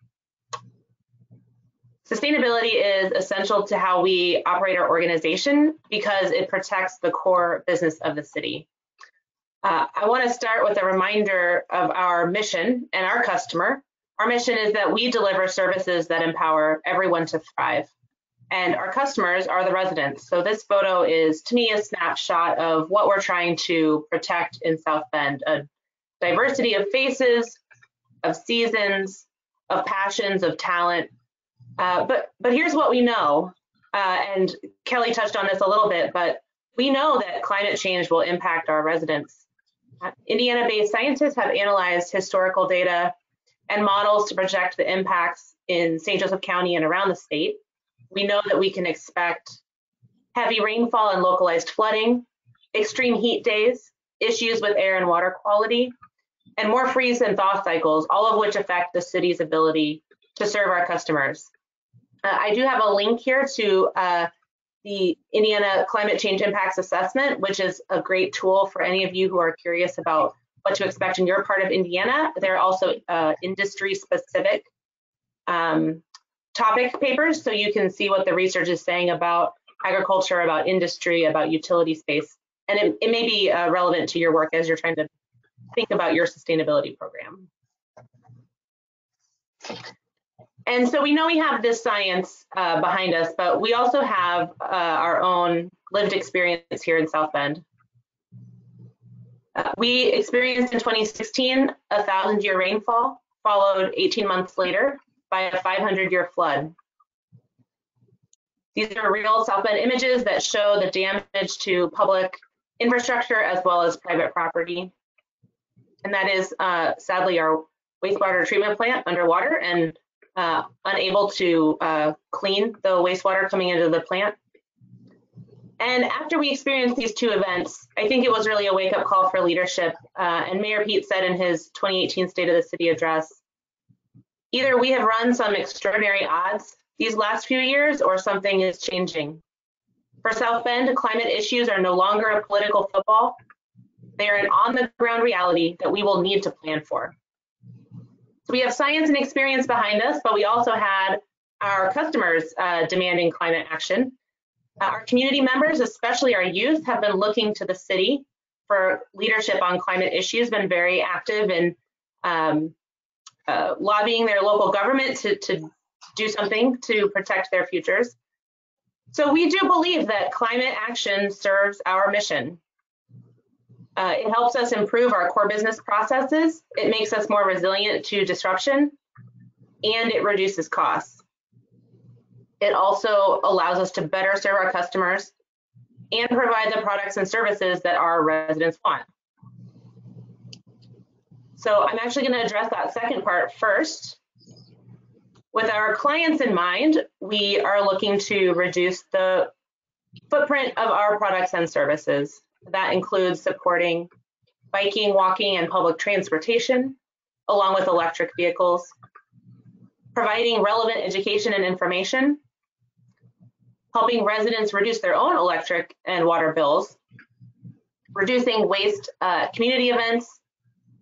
Sustainability is essential to how we operate our organization because it protects the core business of the city. I want to start with a reminder of our mission and our customer. Our mission is that we deliver services that empower everyone to thrive. And our customers are the residents. So this photo is, to me, a snapshot of what we're trying to protect in South Bend: a diversity of faces, of seasons, of passions, of talent. But here's what we know, and Kelly touched on this a little bit, but we know that climate change will impact our residents. Indiana-based scientists have analyzed historical data and models to project the impacts in St. Joseph County and around the state. We know that we can expect heavy rainfall and localized flooding, extreme heat days, issues with air and water quality, and more freeze and thaw cycles, all of which affect the city's ability to serve our customers. I do have a link here to the Indiana Climate Change Impacts Assessment, which is a great tool for any of you who are curious about what to expect in your part of Indiana. There are also industry-specific topic papers, so you can see what the research is saying about agriculture, about industry, about utility space. And it may be relevant to your work as you're trying to think about your sustainability program. And so we know we have this science behind us, but we also have our own lived experience here in South Bend. We experienced in 2016 a 1,000-year rainfall, followed 18 months later by a 500-year flood. These are real South Bend images that show the damage to public infrastructure as well as private property. And that is sadly our wastewater treatment plant underwater and unable to clean the wastewater coming into the plant. And after we experienced these two events, I think it was really a wake-up call for leadership. And Mayor Pete said in his 2018 State of the City address, either we have run some extraordinary odds these last few years or something is changing. For South Bend, climate issues are no longer a political football. They are an on-the-ground reality that we will need to plan for. So we have science and experience behind us, but we also had our customers demanding climate action. Our community members, especially our youth, have been looking to the city for leadership on climate issues, been very active in lobbying their local government to do something to protect their futures. So we do believe that climate action serves our mission. It helps us improve our core business processes. It makes us more resilient to disruption, and it reduces costs. It also allows us to better serve our customers and provide the products and services that our residents want. So I'm actually going to address that second part first. With our clients in mind, we are looking to reduce the footprint of our products and services. That includes supporting biking, walking, and public transportation, along with electric vehicles, providing relevant education and information, helping residents reduce their own electric and water bills, reducing waste community events,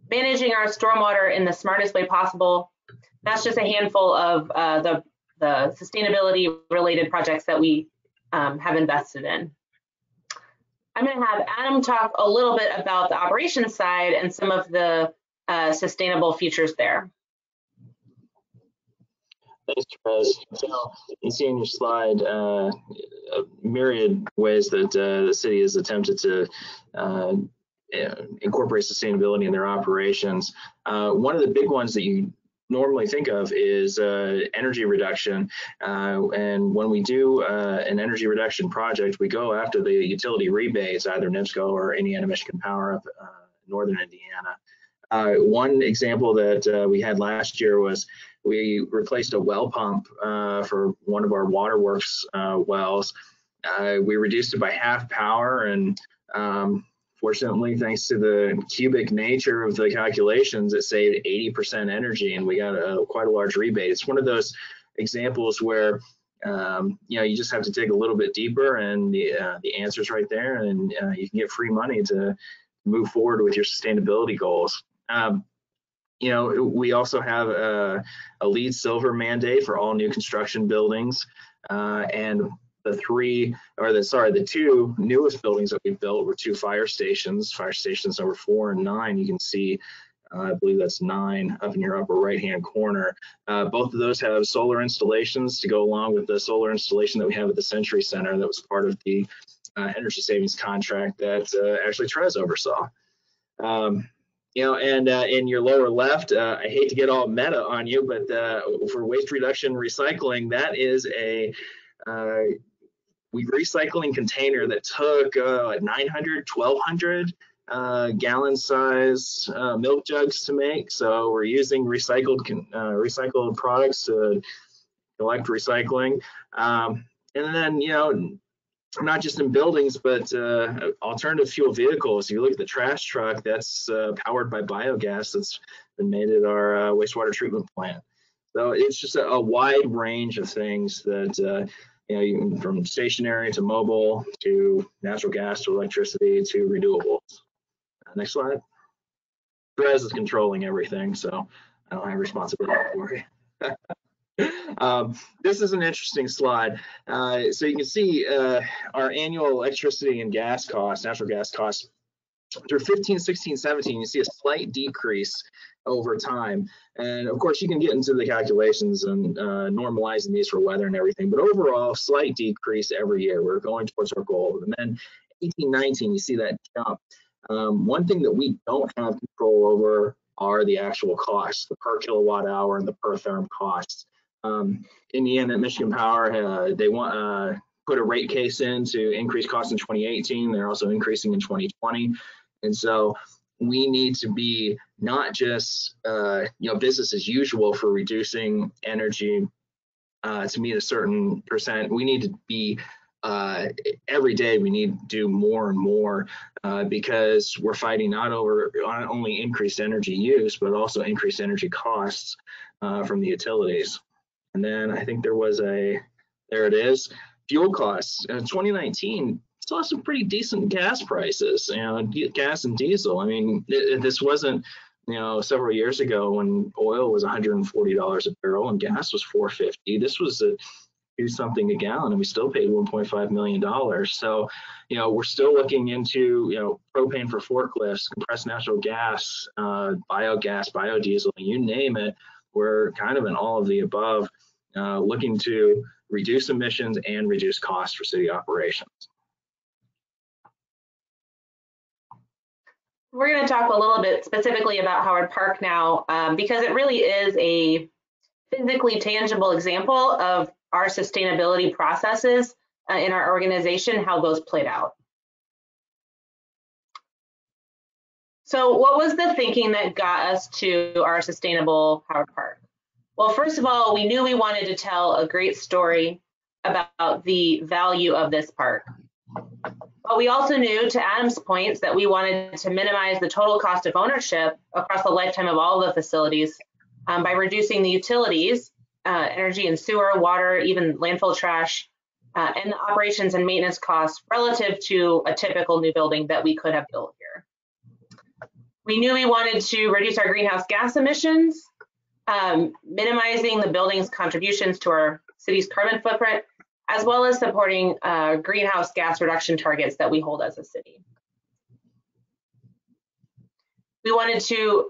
managing our stormwater in the smartest way possible. That's just a handful of the sustainability related projects that we have invested in. I'm going to have Adam talk a little bit about the operations side and some of the sustainable features there. Thanks, Therese. So you see in your slide a myriad ways that the city has attempted to incorporate sustainability in their operations. One of the big ones that you normally think of is energy reduction. And when we do an energy reduction project, we go after the utility rebates, either NIPSCO or Indiana Michigan Power of Northern Indiana. One example that we had last year was we replaced a well pump for one of our waterworks wells. We reduced it by half power, and fortunately, thanks to the cubic nature of the calculations, it saved 80% energy, and we got quite a large rebate. It's one of those examples where you just have to dig a little bit deeper, and the answer's right there, and you can get free money to move forward with your sustainability goals. We also have a LEED Silver mandate for all new construction buildings, and the two newest buildings that we built were 2 fire stations number 4 and 9. You can see, I believe that's 9 up in your upper right-hand corner. Both of those have solar installations to go along with the solar installation that we have at the Century Center that was part of the energy savings contract that actually Therese oversaw. In your lower left, I hate to get all meta on you, but for waste reduction recycling, that is a recycling container that took 900, 1,200 gallon size milk jugs to make. So we're using recycled products to collect recycling. And then, not just in buildings, but alternative fuel vehicles. You look at the trash truck, that's powered by biogas that's been made at our wastewater treatment plant. So it's just a wide range of things that, from stationary to mobile to natural gas to electricity to renewables. Next slide. Therese is controlling everything, so I don't have responsibility for it. This is an interesting slide. So you can see our annual electricity and gas costs, natural gas costs, through 15, 16, 17, you see a slight decrease over time. And of course, you can get into the calculations and normalizing these for weather and everything, but overall, slight decrease every year. We're going towards our goal. And then 18, 19, you see that jump. One thing that we don't have control over are the actual costs, the per kilowatt hour and the per therm costs. Indiana Michigan Power, they want put a rate case in to increase costs in 2018. They're also increasing in 2020. And so we need to be not just business as usual for reducing energy to meet a certain percent. We need to be every day we need to do more and more because we're fighting not only increased energy use, but also increased energy costs from the utilities. And then I think there it is, fuel costs. In 2019, saw some pretty decent gas prices, gas and diesel. I mean, this wasn't, several years ago when oil was $140 a barrel and gas was $4.50. This was something a gallon, and we still paid $1.5 million. So, we're still looking into, propane for forklifts, compressed natural gas, biogas, biodiesel, you name it. We're kind of in all of the above, looking to reduce emissions and reduce costs for city operations. We're going to talk a little bit specifically about Howard Park now, because it really is a physically tangible example of our sustainability processes in our organization, how those played out. So what was the thinking that got us to our sustainable Howard Park? Well, first of all, we knew we wanted to tell a great story about the value of this park. But we also knew, to Adam's points, that we wanted to minimize the total cost of ownership across the lifetime of all the facilities by reducing the utilities, energy and sewer, water, even landfill trash, and the operations and maintenance costs relative to a typical new building that we could have built here. We knew we wanted to reduce our greenhouse gas emissions, minimizing the building's contributions to our city's carbon footprint, as well as supporting greenhouse gas reduction targets that we hold as a city. We wanted to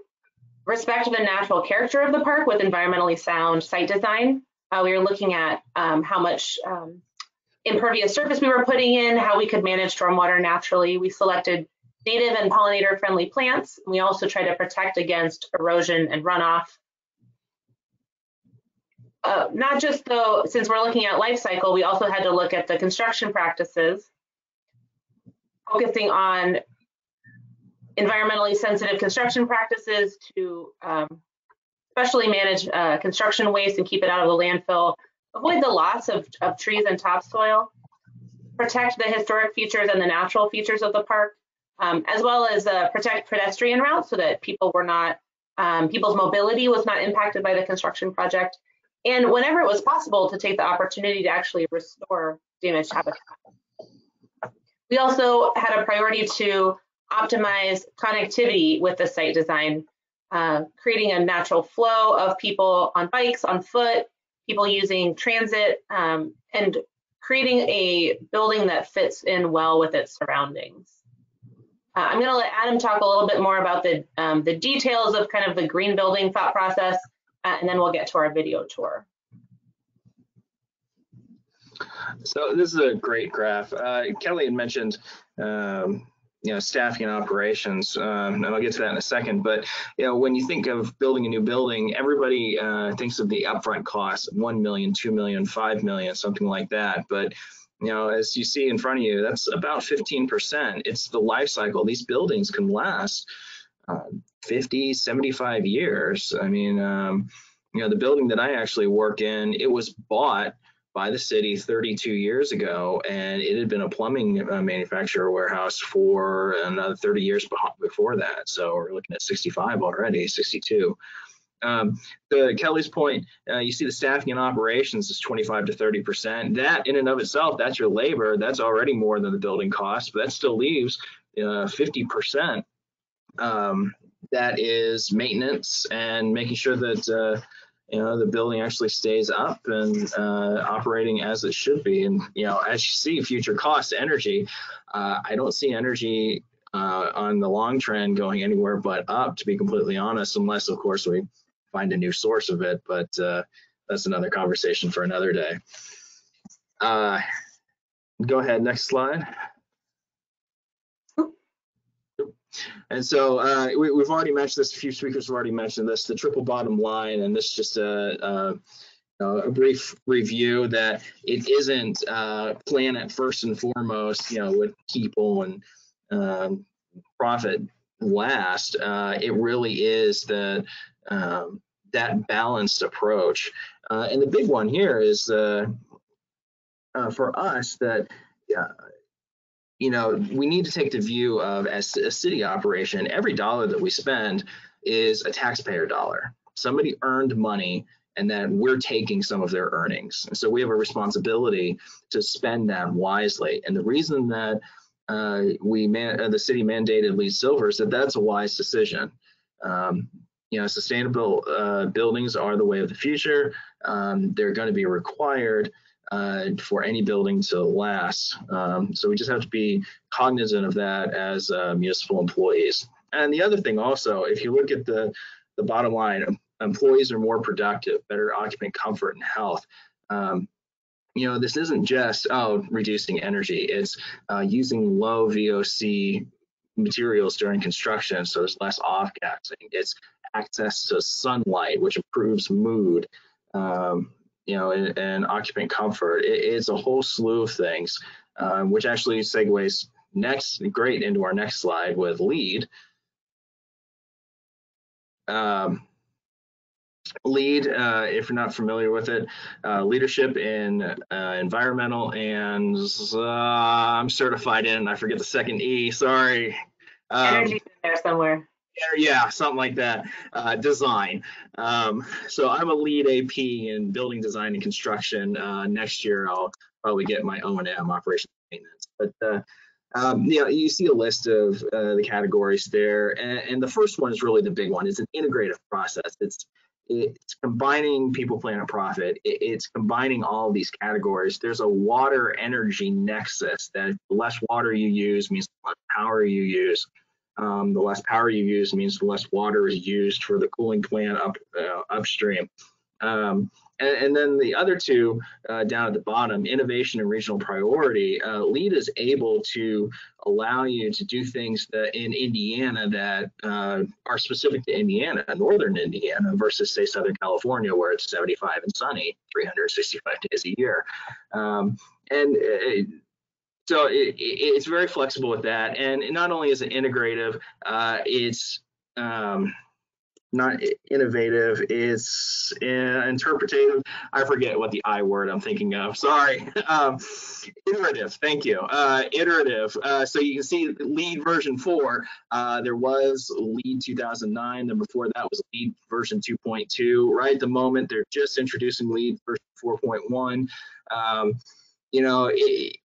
respect the natural character of the park with environmentally sound site design. We were looking at how much impervious surface we were putting in, how we could manage stormwater naturally. We selected native and pollinator friendly plants. We also try to protect against erosion and runoff. Not just though, since we're looking at life cycle, we also had to look at the construction practices, focusing on environmentally sensitive construction practices to especially manage construction waste and keep it out of the landfill, avoid the loss of trees and topsoil, protect the historic features and the natural features of the park, as well as protect pedestrian routes so that people were not, people's mobility was not impacted by the construction project. And whenever it was possible, to take the opportunity to actually restore damaged habitat. We also had a priority to optimize connectivity with the site design, creating a natural flow of people on bikes, on foot, people using transit, and creating a building that fits in well with its surroundings. I'm going to let Adam talk a little bit more about the details of kind of the green building thought process, and then we'll get to our video tour. So this is a great graph. Kelly had mentioned, staffing and operations, and I'll get to that in a second. But when you think of building a new building, everybody thinks of the upfront costs, 1 million, 2 million, 5 million, something like that. But as you see in front of you, that's about 15%. It's the life cycle. These buildings can last 50, 75 years. I mean, the building that I actually work in, it was bought by the city 32 years ago, and it had been a plumbing manufacturer warehouse for another 30 years before that. So we're looking at 65 already, 62. To Kelly's point, you see the staffing and operations is 25 to 30%. That in and of itself, that's your labor. That's already more than the building cost, but that still leaves 50%. That is maintenance and making sure that the building actually stays up and operating as it should be. And as you see, future costs, energy, I don't see energy on the long trend going anywhere but up, to be completely honest, unless of course we find a new source of it, but that's another conversation for another day. Go ahead, next slide. And so we've already mentioned this, a few speakers have already mentioned this, the triple bottom line, and this is just a brief review that it isn't planet first and foremost, with people and profit last. It really is that balanced approach. And the big one here is for us that we need to take the view of, as a city operation, every dollar that we spend is a taxpayer dollar. Somebody earned money and then we're taking some of their earnings. And so we have a responsibility to spend that wisely. And the reason that the city mandated LEED Silver is that that's a wise decision. Sustainable buildings are the way of the future. They're going to be required for any building to last. So we just have to be cognizant of that as municipal employees. And the other thing also, if you look at the bottom line, employees are more productive, better occupant comfort and health. This isn't just, reducing energy. It's using low VOC materials during construction, so there's less off-gassing. It's access to sunlight, which improves mood. And occupant comfort. It's a whole slew of things, which actually segues great into our next slide with LEED. LEED, if you're not familiar with it, leadership in environmental and I'm certified in, I forget the second E, sorry. Energy's in there somewhere. Yeah, something like that. Design. So I'm a lead AP in building design and construction. Next year, I'll probably get my O&M, operations and maintenance. But you see a list of the categories there, and the first one is really the big one. It's an integrative process. It's combining people, planet, profit. It's combining all of these categories. There's a water energy nexus that the less water you use means the less power you use. The less power you use means the less water is used for the cooling plant upstream. And then the other two down at the bottom, innovation and regional priority, LEAD is able to allow you to do things that in Indiana that are specific to Indiana, northern Indiana, versus say Southern California, where it's 75 and sunny 365 days a year. So it's very flexible with that. And not only is it integrative, it's not innovative, it's interpretative. I forget what the I word I'm thinking of, sorry. Iterative, thank you, iterative. So you can see LEAD version 4, there was LEAD 2009, then before that was LEAD version 2.2. Right at the moment, they're just introducing LEAD version 4.1.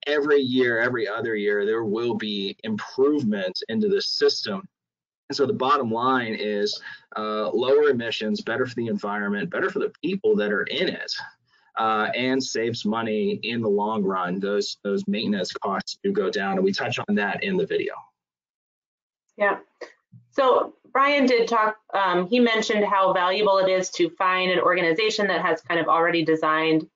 Every year, every other year, there will be improvement into the system. And so the bottom line is lower emissions, better for the environment, better for the people that are in it, and saves money in the long run. Those maintenance costs do go down, and we touch on that in the video. Yeah. So Brian did talk, he mentioned how valuable it is to find an organization that has kind of already designed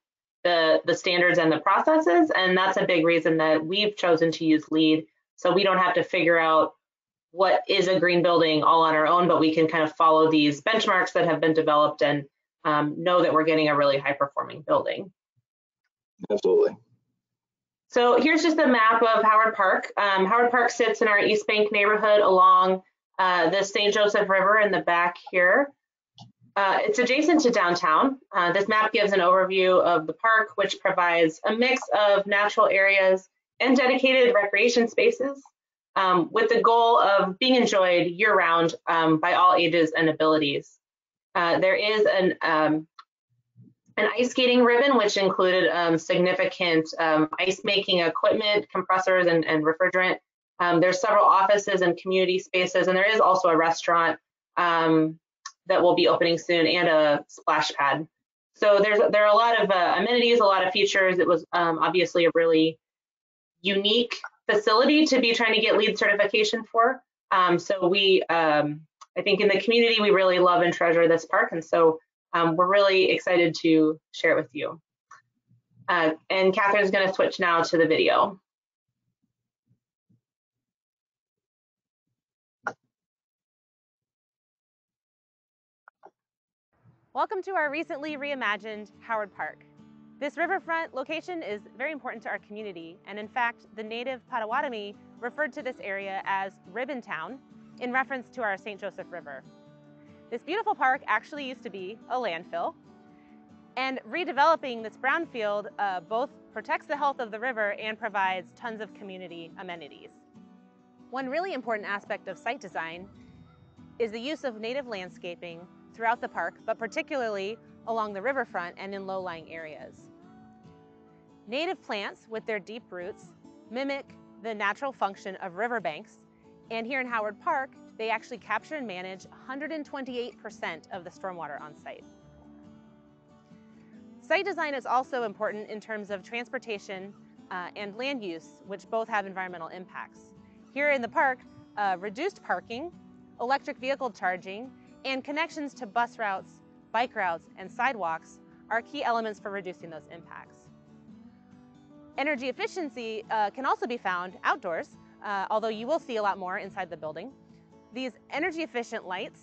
the standards and the processes, and that's a big reason that we've chosen to use LEAD, so we don't have to figure out what is a green building all on our own, but we can kind of follow these benchmarks that have been developed and know that we're getting a really high performing building. Absolutely. So here's just a map of Howard Park. Howard Park sits in our East Bank neighborhood along the St. Joseph River in the back here. It's adjacent to downtown. This map gives an overview of the park, which provides a mix of natural areas and dedicated recreation spaces, with the goal of being enjoyed year-round by all ages and abilities. There is an ice skating ribbon, which included significant ice-making equipment, compressors, and refrigerant. There's several offices and community spaces, and there is also a restaurant that will be opening soon, and a splash pad. So there are a lot of amenities, a lot of features. It was obviously a really unique facility to be trying to get LEED certification for. So we, I think in the community, we really love and treasure this park. And so we're really excited to share it with you. And Catherine's gonna switch now to the video. Welcome to our recently reimagined Howard Park. This riverfront location is very important to our community, and in fact, the native Potawatomi referred to this area as Ribbon Town in reference to our St. Joseph River. This beautiful park actually used to be a landfill, and redeveloping this brownfield both protects the health of the river and provides tons of community amenities. One really important aspect of site design is the use of native landscaping throughout the park, but particularly along the riverfront and in low-lying areas. Native plants with their deep roots mimic the natural function of riverbanks, and here in Howard Park, they actually capture and manage 128% of the stormwater on site. Site design is also important in terms of transportation and land use, which both have environmental impacts. Here in the park, reduced parking, electric vehicle charging, and connections to bus routes, bike routes, and sidewalks are key elements for reducing those impacts. Energy efficiency can also be found outdoors, although you will see a lot more inside the building. These energy efficient lights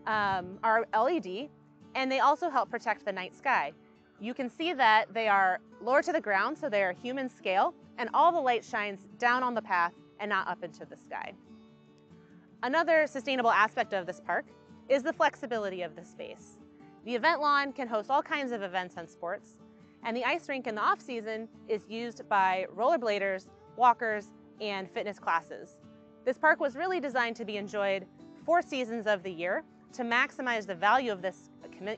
are LED, and they also help protect the night sky. You can see that they are lower to the ground, so they are human scale, and all the light shines down on the path and not up into the sky. Another sustainable aspect of this park is the flexibility of the space. The event lawn can host all kinds of events and sports, and the ice rink in the off-season is used by rollerbladers, walkers, and fitness classes. This park was really designed to be enjoyed 4 seasons of the year to maximize the value of this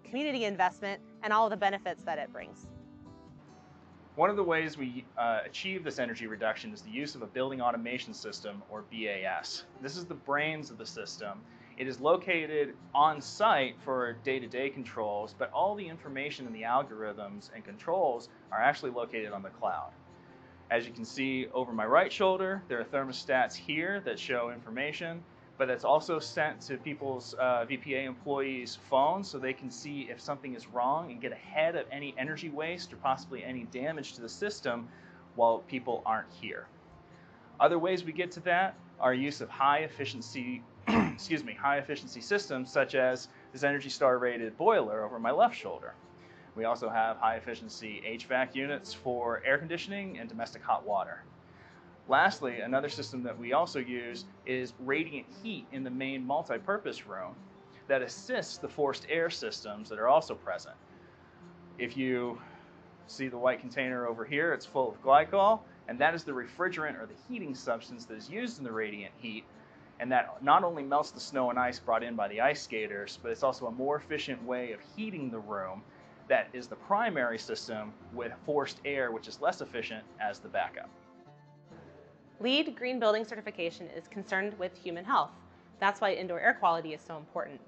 community investment and all of the benefits that it brings. One of the ways we achieve this energy reduction is the use of a building automation system, or BAS. This is the brains of the system. It is located on site for day-to-day controls, but all the information and the algorithms and controls are actually located on the cloud. As you can see over my right shoulder, there are thermostats here that show information, but it's also sent to people's VPA employees' phones so they can see if something is wrong and get ahead of any energy waste or possibly any damage to the system while people aren't here. Other ways we get to that are use of high efficiency systems such as this Energy Star rated boiler over my left shoulder. We also have high efficiency HVAC units for air conditioning and domestic hot water. Lastly, another system that we also use is radiant heat in the main multi-purpose room that assists the forced air systems that are also present. If you see the white container over here, it's full of glycol, and that is the refrigerant or the heating substance that is used in the radiant heat, and that not only melts the snow and ice brought in by the ice skaters, but it's also a more efficient way of heating the room that is the primary system, with forced air, which is less efficient, as the backup. LEED Green Building Certification is concerned with human health. That's why indoor air quality is so important.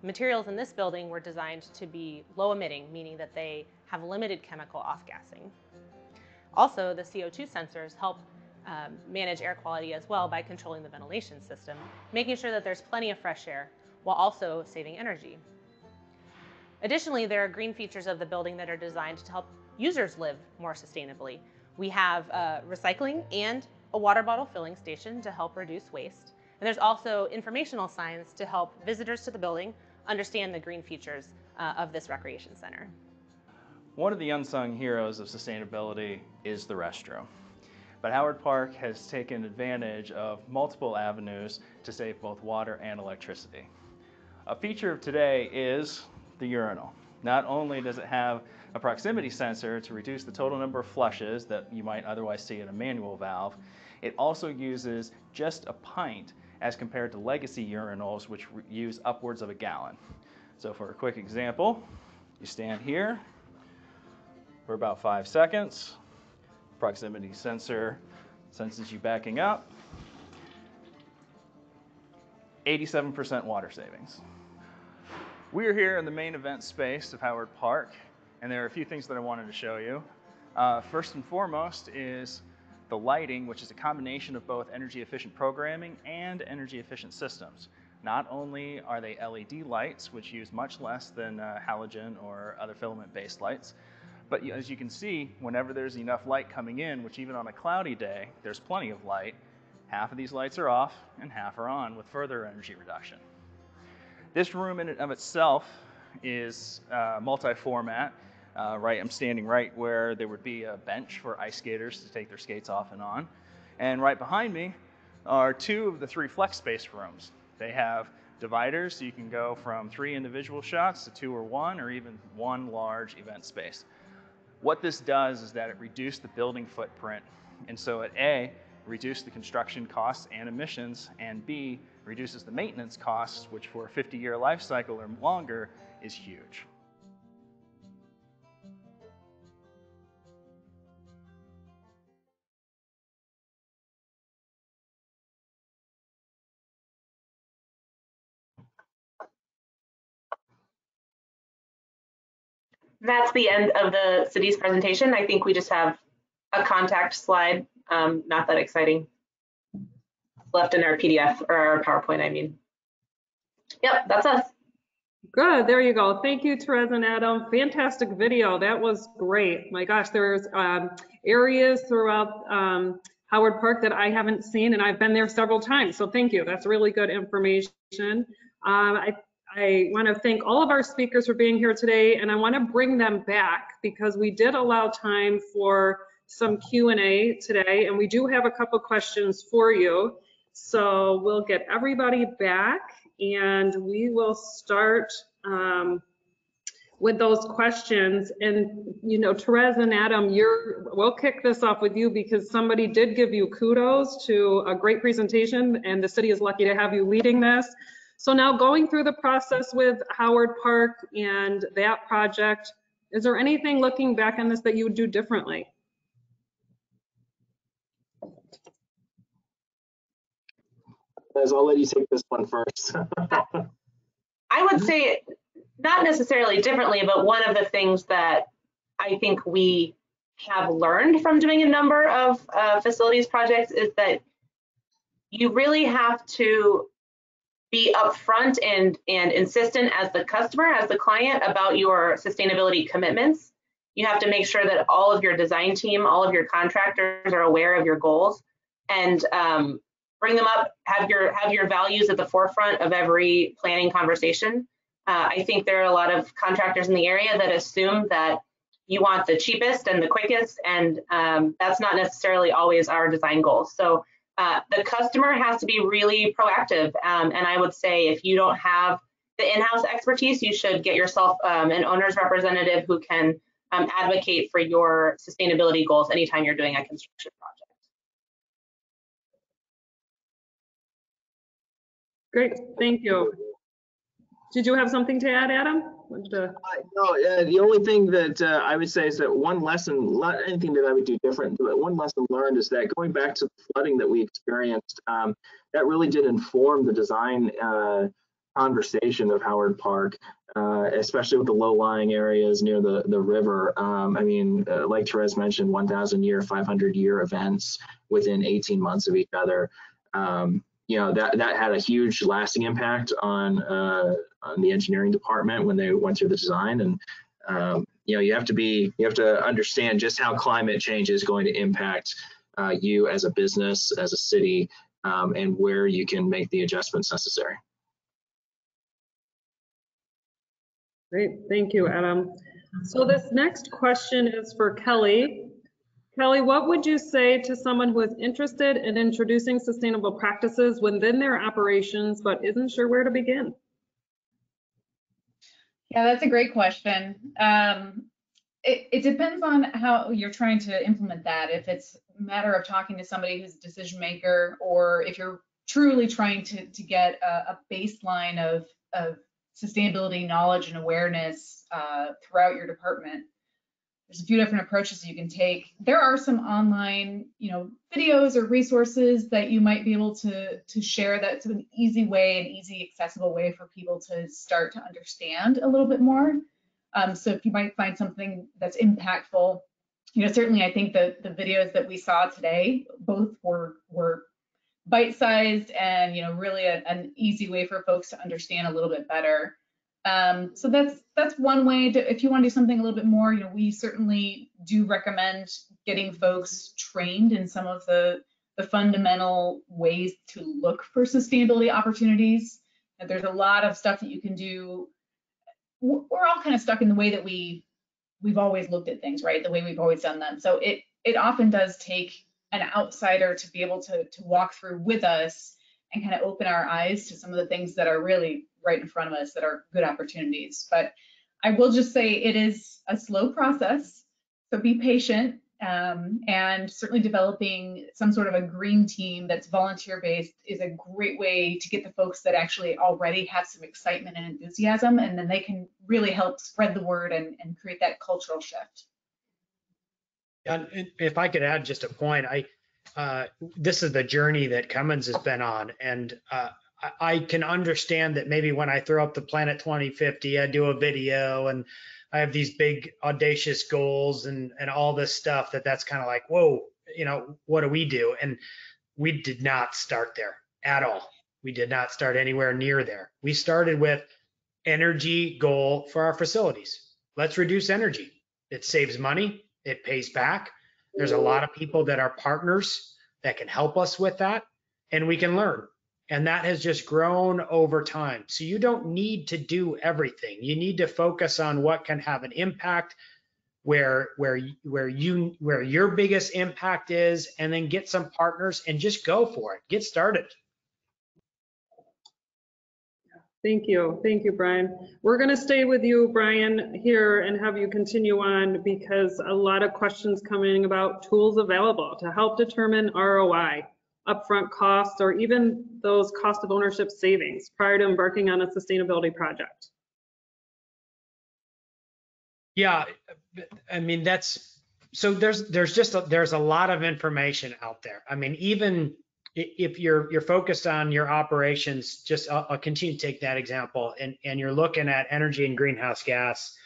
Materials in this building were designed to be low emitting, meaning that they have limited chemical off-gassing. Also, the CO2 sensors help manage air quality as well by controlling the ventilation system, making sure that there's plenty of fresh air while also saving energy. Additionally, there are green features of the building that are designed to help users live more sustainably. We have recycling and a water bottle filling station to help reduce waste. And there's also informational signs to help visitors to the building understand the green features of this recreation center. One of the unsung heroes of sustainability is the restroom. But Howard Park has taken advantage of multiple avenues to save both water and electricity. A feature of today is the urinal. Not only does it have a proximity sensor to reduce the total number of flushes that you might otherwise see in a manual valve, it also uses just a pint as compared to legacy urinals, which use upwards of a gallon. So for a quick example, you stand here for about 5 seconds. Proximity sensor senses you backing up. 87% water savings. We are here in the main event space of Howard Park, and there are a few things that I wanted to show you. First and foremost is the lighting, which is a combination of both energy efficient programming and energy efficient systems. Not only are they LED lights, which use much less than halogen or other filament-based lights, but as you can see, whenever there's enough light coming in, which even on a cloudy day, there's plenty of light, half of these lights are off and half are on with further energy reduction. This room in and of itself is multi-format. I'm standing right where there would be a bench for ice skaters to take their skates off and on. And right behind me are 2 of the 3 flex space rooms. They have dividers, so you can go from 3 individual shots to 2 or 1, or even 1 large event space. What this does is that it reduced the building footprint, and so it A, reduced the construction costs and emissions, and B, reduces the maintenance costs, which for a 50-year life cycle or longer is huge. That's the end of the city's presentation. I think we just have a contact slide, not that exciting, left in our PDF or our PowerPoint, I mean. Yep, that's us. Good, there you go. Thank you, Therese and Adam. Fantastic video, that was great. My gosh, there's areas throughout Howard Park that I haven't seen, and I've been there several times, so thank you. That's really good information. I want to thank all of our speakers for being here today, and I want to bring them back because we did allow time for some Q&A today, and we do have a couple questions for you. So we'll get everybody back, and we will start with those questions. And you know, Therese and Adam, we'll kick this off with you because somebody did give you kudos to a great presentation, and the city is lucky to have you leading this. So now going through the process with Howard Park and that project, is there anything looking back on this that you would do differently? I'll let you take this one first. I would say not necessarily differently, but one of the things that I think we have learned from doing a number of facilities projects is that you really have to be upfront and insistent as the customer, as the client, about your sustainability commitments. You have to make sure that all of your design team, all of your contractors are aware of your goals, and bring them up, have your values at the forefront of every planning conversation. I think there are a lot of contractors in the area that assume that you want the cheapest and the quickest, and that's not necessarily always our design goals. So the customer has to be really proactive, and I would say if you don't have the in-house expertise, you should get yourself an owner's representative who can advocate for your sustainability goals anytime you're doing a construction project. Great, thank you. Did you have something to add, Adam? No, the only thing that I would say is that one lesson, not anything that I would do different, but one lesson learned is that going back to the flooding that we experienced, that really did inform the design conversation of Howard Park, especially with the low-lying areas near the river. I mean, like Therese mentioned, 1,000-year, 500-year events within 18 months of each other. You know, that had a huge lasting impact on the engineering department when they went through the design. And you know, you have to understand just how climate change is going to impact you as a business, as a city, and where you can make the adjustments necessary. Great, thank you, Adam. So this next question is for Kelly. Kelly, what would you say to someone who is interested in introducing sustainable practices within their operations but isn't sure where to begin? Yeah, that's a great question. It depends on how you're trying to implement that. If it's a matter of talking to somebody who's a decision maker, or if you're truly trying to get a baseline of sustainability knowledge and awareness throughout your department. There's a few different approaches you can take. There are some online, videos or resources that you might be able to share. That's an easy way, an easy, accessible way for people to start to understand a little bit more. So if you might find something that's impactful, certainly I think the videos that we saw today, both were bite-sized and really an easy way for folks to understand a little bit better. So that's one way to, if you want to do something a little bit more, we certainly do recommend getting folks trained in some of the fundamental ways to look for sustainability opportunities. And there's a lot of stuff that you can do. We're all kind of stuck in the way that we've always looked at things, right? The way we've always done them. So it often does take an outsider to be able to walk through with us and kind of open our eyes to some of the things that are really right in front of us that are good opportunities. But I will just say it is a slow process, so be patient, and certainly developing some sort of a green team that's volunteer-based is a great way to get the folks that actually already have some excitement and enthusiasm, and then they can really help spread the word and create that cultural shift. And if I could add just a point, this is the journey that Cummins has been on, and I can understand that maybe when I throw up the Planet 2050, I do a video and I have these big audacious goals and all this stuff, that's kind of like, whoa, what do we do? And we did not start there at all. We did not start anywhere near there. We started with energy goal for our facilities. Let's reduce energy. It saves money. It pays back. There's a lot of people that are partners that can help us with that, and we can learn. And that has just grown over time. So you don't need to do everything. You need to focus on what can have an impact, where your biggest impact is, and then get some partners and just go for it. Get started. Thank you, Brian. We're going to stay with you, Brian, here and have you continue on, because a lot of questions coming about tools available to help determine ROI. upfront costs, or even those cost of ownership savings prior to embarking on a sustainability project? Yeah, I mean, so there's a lot of information out there. I mean, even if you're focused on your operations, I'll continue to take that example, and you're looking at energy and greenhouse gas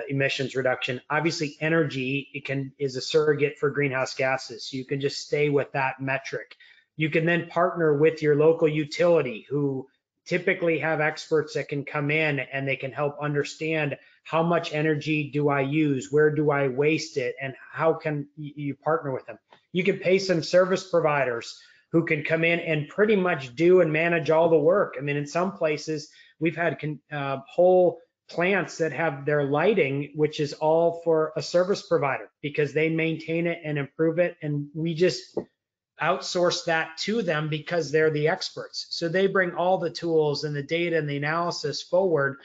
emissions reduction. Obviously, energy is a surrogate for greenhouse gases, so you can just stay with that metric. You can then partner with your local utility, who typically have experts that can come in and they can help understand how much energy do I use, where do I waste it, and how can you partner with them. You can pay some service providers who can come in and pretty much do and manage all the work. I mean, in some places, we've had whole plants that have their lighting, which is all for a service provider because they maintain it and improve it, and we just outsource that to them because they're the experts. So they bring all the tools and the data and the analysis forward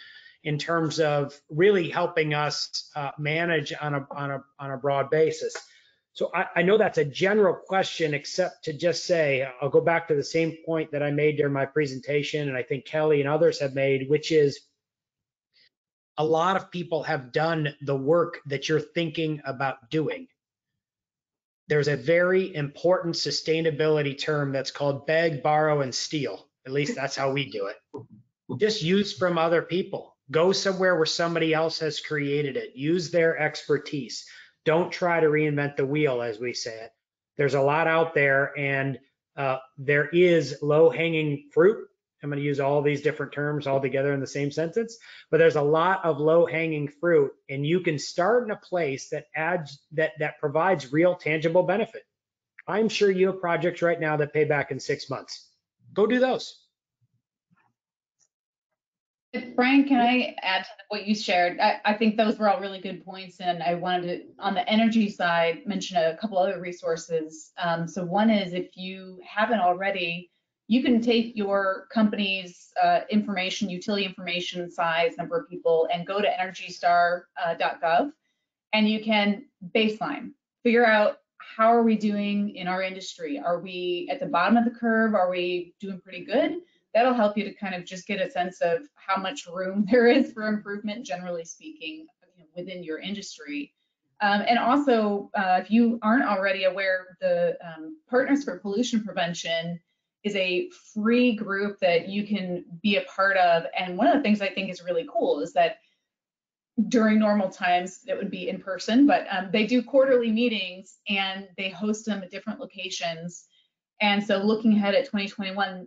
in terms of really helping us manage on a broad basis. So I know that's a general question, except to just say, I'll go back to the same point that I made during my presentation, and I think Kelly and others have made, which is a lot of people have done the work that you're thinking about doing. There's a very important sustainability term that's called beg, borrow, and steal. At least that's how we do it. Just use from other people. Go somewhere where somebody else has created it. Use their expertise. Don't try to reinvent the wheel, as we say it. There's a lot out there, and there is low-hanging fruit. I'm going to use all these different terms all together in the same sentence, but there's a lot of low-hanging fruit, and you can start in a place that provides real tangible benefit. I'm sure you have projects right now that pay back in 6 months. Go do those. Brian, can I add to what you shared? I think those were all really good points, and I wanted to, on the energy side, mention a couple other resources. So one is, if you haven't already, you can take your company's information, utility information, size, number of people, and go to energystar.gov, and you can baseline, figure out how are we doing in our industry? Are we at the bottom of the curve? Are we doing pretty good? That'll help you to kind of just get a sense of how much room there is for improvement, generally speaking, within your industry. And also, if you aren't already aware, the Partners for Pollution Prevention is a free group that you can be a part of. And one of the things I think is really cool is that during normal times, it would be in person, but they do quarterly meetings and they host them at different locations. And so looking ahead at 2021,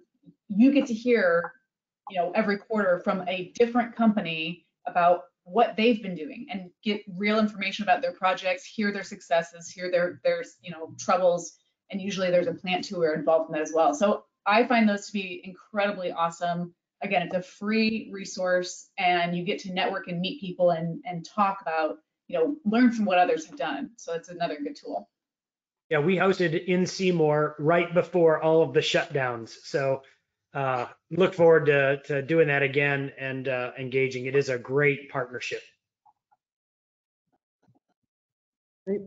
you get to hear, every quarter from a different company about what they've been doing and get real information about their projects, hear their successes, hear their troubles, and usually there's a plant tour involved in that as well. So I find those to be incredibly awesome. Again, it's a free resource, and you get to network and meet people and talk about, learn from what others have done. So it's another good tool. Yeah, we hosted in Seymour right before all of the shutdowns. So look forward to doing that again and engaging. It is a great partnership. Great.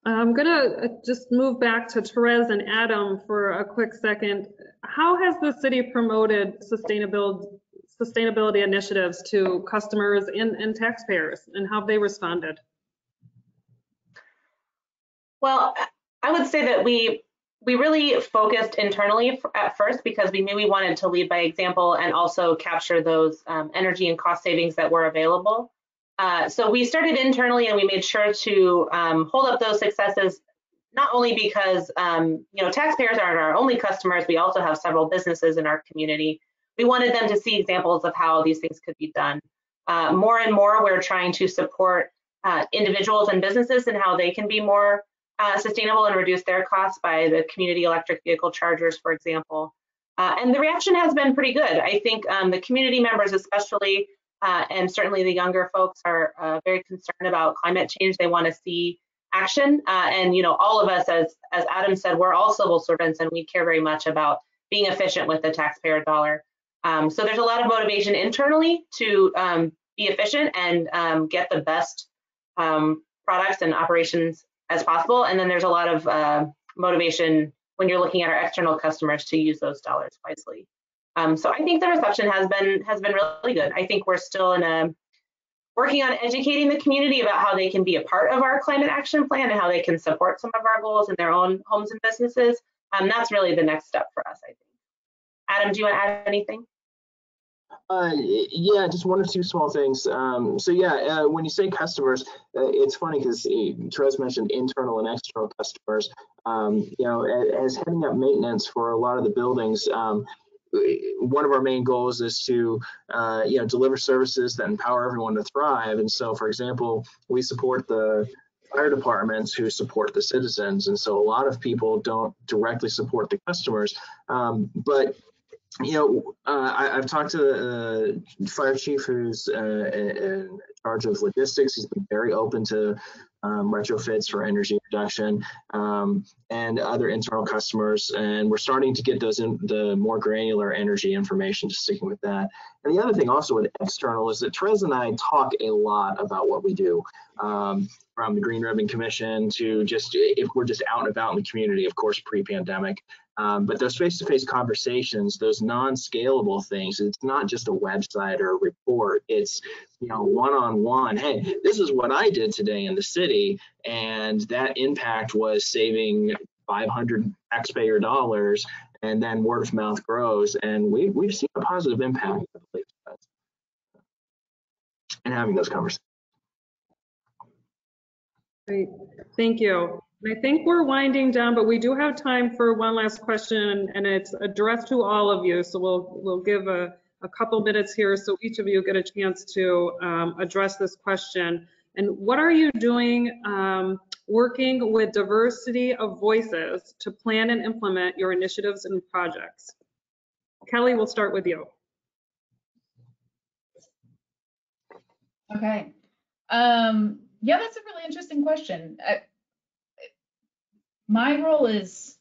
I'm gonna just move back to Therese and Adam for a quick second. How has the city promoted sustainability initiatives to customers and taxpayers, and how have they responded? Well, I would say that we really focused internally at first because we knew we wanted to lead by example and also capture those energy and cost savings that were available. So we started internally, and we made sure to hold up those successes, not only because taxpayers aren't our only customers, we also have several businesses in our community. We wanted them to see examples of how these things could be done. More and more, we're trying to support individuals and businesses and how they can be more sustainable and reduce their costs by the community electric vehicle chargers, for example. And the reaction has been pretty good. I think the community members especially, and certainly the younger folks, are very concerned about climate change. They want to see action. And all of us, as Adam said, we're all civil servants, and we care very much about being efficient with the taxpayer dollar. So there's a lot of motivation internally to be efficient and get the best products and operations as possible. And then there's a lot of motivation when you're looking at our external customers to use those dollars wisely. So I think the reception has been really good. I think we're still working on educating the community about how they can be a part of our climate action plan and how they can support some of our goals in their own homes and businesses. That's really the next step for us, I think. Adam, do you want to add anything? Yeah, just one or two small things. So yeah, when you say customers, it's funny because Therese mentioned internal and external customers. You know, as heading up maintenance for a lot of the buildings, one of our main goals is to you know, deliver services that empower everyone to thrive. And so, for example, we support the fire departments who support the citizens, and so a lot of people don't directly support the customers, but you know, I've talked to the fire chief who's in charge of logistics. He's been very open to retrofits for energy reduction and other internal customers. And we're starting to get those in the more granular energy information, just sticking with that. And the other thing also with external is that Therese and I talk a lot about what we do. From the Green Ribbon Commission to just if we're just out and about in the community, of course, pre-pandemic. But those face-to-face conversations, those non-scalable things, it's not just a website or a report. It's, you know, one-on-one. Hey, this is what I did today in the city, and that impact was saving 500 taxpayer dollars, and then word of mouth grows, and we've seen a positive impact, I believe, in having those conversations. Great, thank you. I think we're winding down, but we do have time for one last question, and it's addressed to all of you. So we'll give a couple minutes here so each of you get a chance to address this question. And what are you doing working with diversity of voices to plan and implement your initiatives and projects? Kelly, we'll start with you. Okay. Yeah, that's a really interesting question. My role is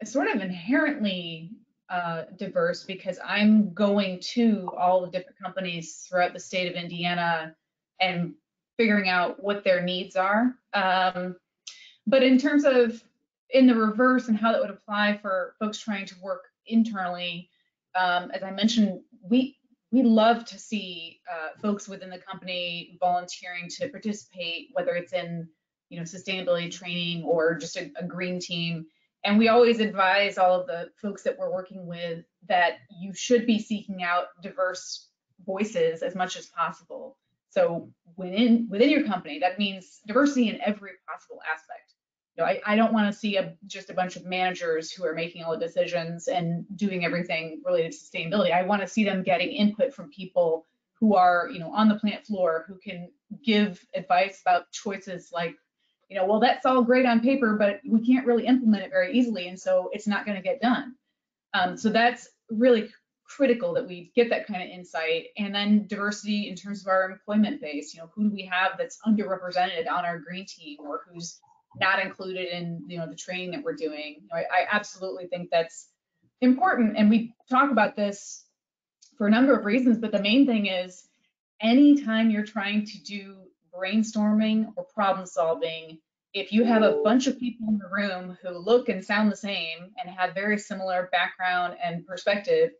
sort of inherently diverse because I'm going to all the different companies throughout the state of Indiana and figuring out what their needs are. But in terms of in the reverse and how that would apply for folks trying to work internally, as I mentioned, we love to see folks within the company volunteering to participate, whether it's in sustainability training or just a green team. And we always advise all of the folks that we're working with that you should be seeking out diverse voices as much as possible. So within your company, that means diversity in every possible aspect. I don't want to see just a bunch of managers who are making all the decisions and doing everything related to sustainability. I want to see them getting input from people who are, on the plant floor, who can give advice about choices like, well, that's all great on paper, but we can't really implement it very easily, and so it's not going to get done. So that's really critical that we get that kind of insight. And then diversity in terms of our employment base. Who do we have that's underrepresented on our green team, or who's not included in the training that we're doing? I absolutely think that's important, and we talk about this for a number of reasons, but the main thing is anytime you're trying to do brainstorming or problem solving, if you have a bunch of people in the room who look and sound the same and have very similar background and perspective,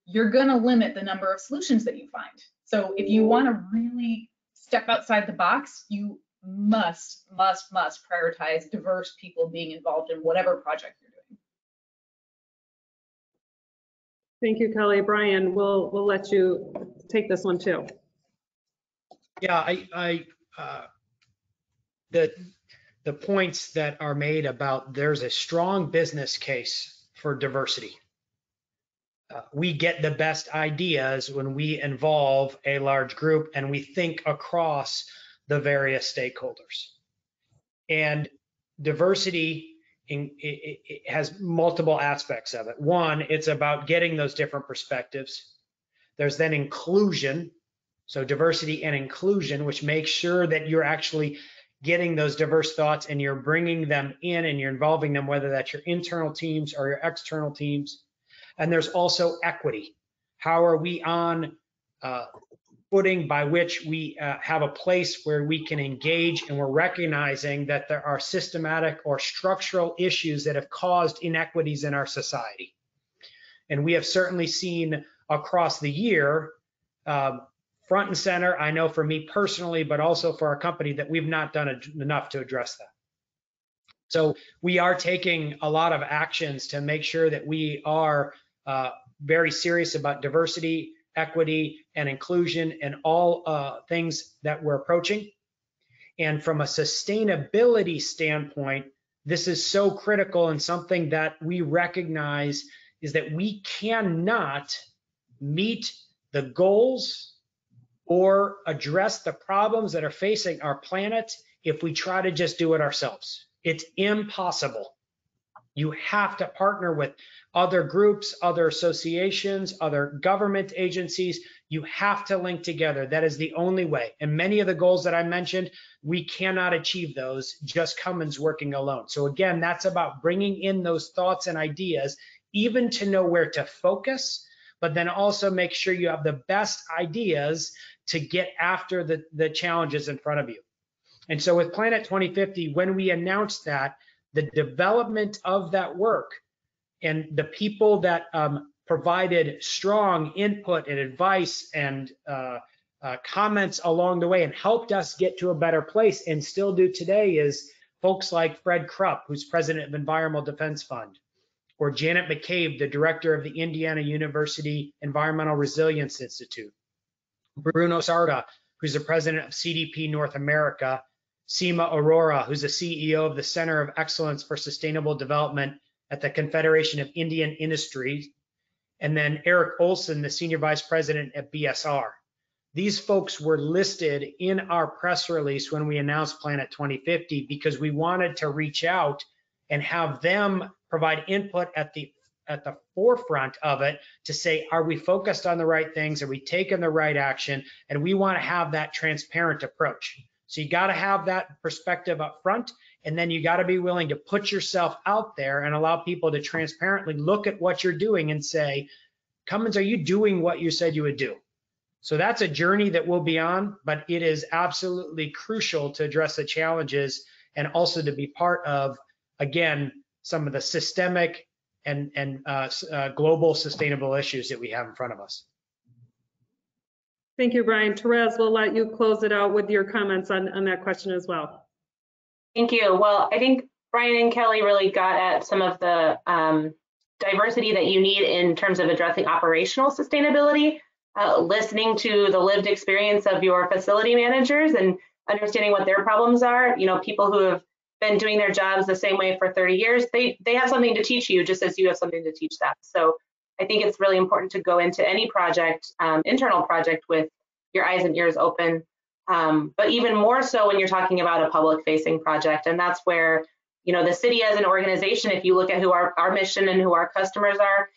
you're going to limit the number of solutions that you find. So if you want to really step outside the box, you must prioritize diverse people being involved in whatever project you're doing. Thank you, Kelly. Brian, we'll let you take this one too. Yeah, the points that are made about there's a strong business case for diversity. We get the best ideas when we involve a large group and we think across the various stakeholders. And diversity it has multiple aspects of it. One, it's about getting those different perspectives. There's then inclusion. So diversity and inclusion, which makes sure that you're actually getting those diverse thoughts and you're bringing them in and you're involving them, whether that's your internal teams or your external teams. And there's also equity. How are we on footing by which we have a place where we can engage, and we're recognizing that there are systematic or structural issues that have caused inequities in our society. And we have certainly seen across the year, front and center, I know for me personally, but also for our company, that we've not done enough to address that. So we are taking a lot of actions to make sure that we are very serious about diversity, equity, and inclusion, and all things that we're approaching. And from a sustainability standpoint, this is so critical, and something that we recognize is that we cannot meet the goals or address the problems that are facing our planet if we try to just do it ourselves. It's impossible. You have to partner with other groups, other associations, other government agencies. You have to link together. That is the only way. And many of the goals that I mentioned, we cannot achieve those just Cummins working alone. So again, that's about bringing in those thoughts and ideas, even to know where to focus, but then also make sure you have the best ideas to get after the challenges in front of you. And so with Planet 2050, when we announced that, the development of that work and the people that provided strong input and advice and comments along the way and helped us get to a better place and still do today is folks like Fred Krupp, who's president of Environmental Defense Fund, or Janet McCabe, the director of the Indiana University Environmental Resilience Institute, Bruno Sarda, who's the president of CDP North America, Seema Arora, who's the CEO of the Center of Excellence for Sustainable Development at the Confederation of Indian Industries, and then Eric Olson, the senior vice president at BSR. These folks were listed in our press release when we announced Planet 2050 because we wanted to reach out and have them provide input at the forefront of it to say, are we focused on the right things? Are we taking the right action? And we want to have that transparent approach. So you got to have that perspective up front, and then you got to be willing to put yourself out there and allow people to transparently look at what you're doing and say, Cummins, are you doing what you said you would do? So that's a journey that we'll be on, but it is absolutely crucial to address the challenges and also to be part of, again, some of the systemic and global sustainable issues that we have in front of us. Thank you, Brian. Therese, we'll let you close it out with your comments on that question as well. Thank you. Well, I think Brian and Kelly really got at some of the diversity that you need in terms of addressing operational sustainability, listening to the lived experience of your facility managers and understanding what their problems are. You know, people who have been doing their jobs the same way for 30 years, they have something to teach you just as you have something to teach them. So I think it's really important to go into any project, internal project, with your eyes and ears open, but even more so when you're talking about a public-facing project. And that's where, you know, the city as an organization, if you look at who our mission and who our customers are,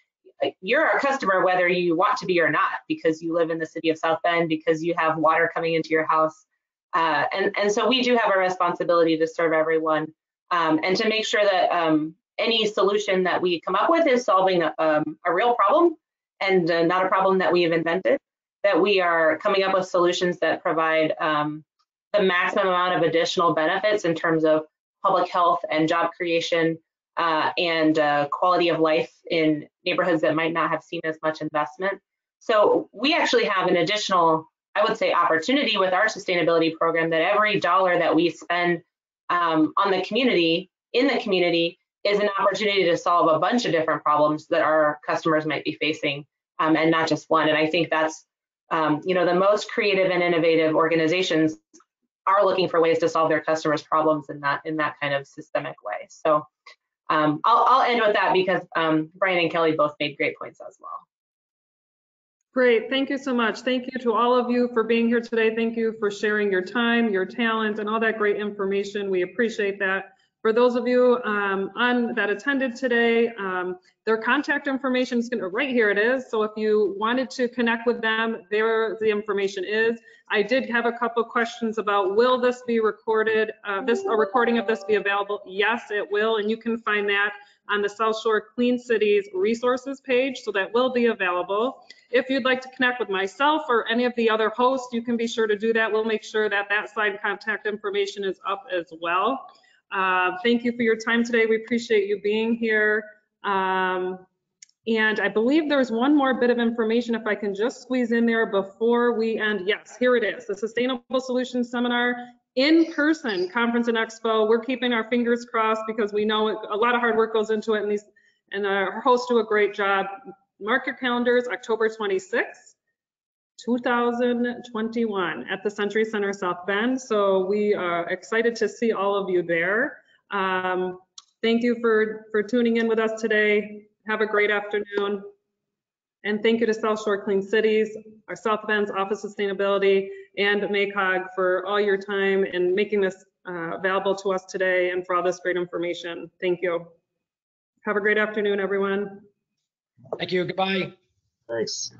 you're our customer whether you want to be or not, because you live in the city of South Bend, because you have water coming into your house. And so we do have a responsibility to serve everyone, and to make sure that any solution that we come up with is solving a real problem and not a problem that we have invented, that we are coming up with solutions that provide the maximum amount of additional benefits in terms of public health and job creation and quality of life in neighborhoods that might not have seen as much investment. So we actually have an additional, I would say, opportunity with our sustainability program, that every dollar that we spend on the community, in the community, is an opportunity to solve a bunch of different problems that our customers might be facing, and not just one. And I think that's, you know, the most creative and innovative organizations are looking for ways to solve their customers' problems in that kind of systemic way. So I'll end with that because Brian and Kelly both made great points as well. Great, thank you so much. Thank you to all of you for being here today. Thank you for sharing your time, your talent, and all that great information. We appreciate that. For those of you that attended today, their contact information is right here. It is. So if you wanted to connect with them, there the information is. I did have a couple questions about, will this be recorded? A recording of this be available? Yes, it will, and you can find that on the South Shore Clean Cities resources page, so that will be available. If you'd like to connect with myself or any of the other hosts, you can be sure to do that. We'll make sure that that slide contact information is up as well. Thank you for your time today. We appreciate you being here. And I believe there's one more bit of information, if I can just squeeze in there before we end. Yes, here it is, the Sustainable Solutions Seminar in-person conference and expo. We're keeping our fingers crossed because we know a lot of hard work goes into it, and our hosts do a great job. Mark your calendars, October 26th, 2021 at the Century Center South Bend. So we are excited to see all of you there. Thank you for tuning in with us today. Have a great afternoon. And thank you to South Shore Clean Cities, our South Bend's Office of Sustainability, and MACOG for all your time and making this available to us today and for all this great information. Thank you. Have a great afternoon, everyone. Thank you. Goodbye. Thanks.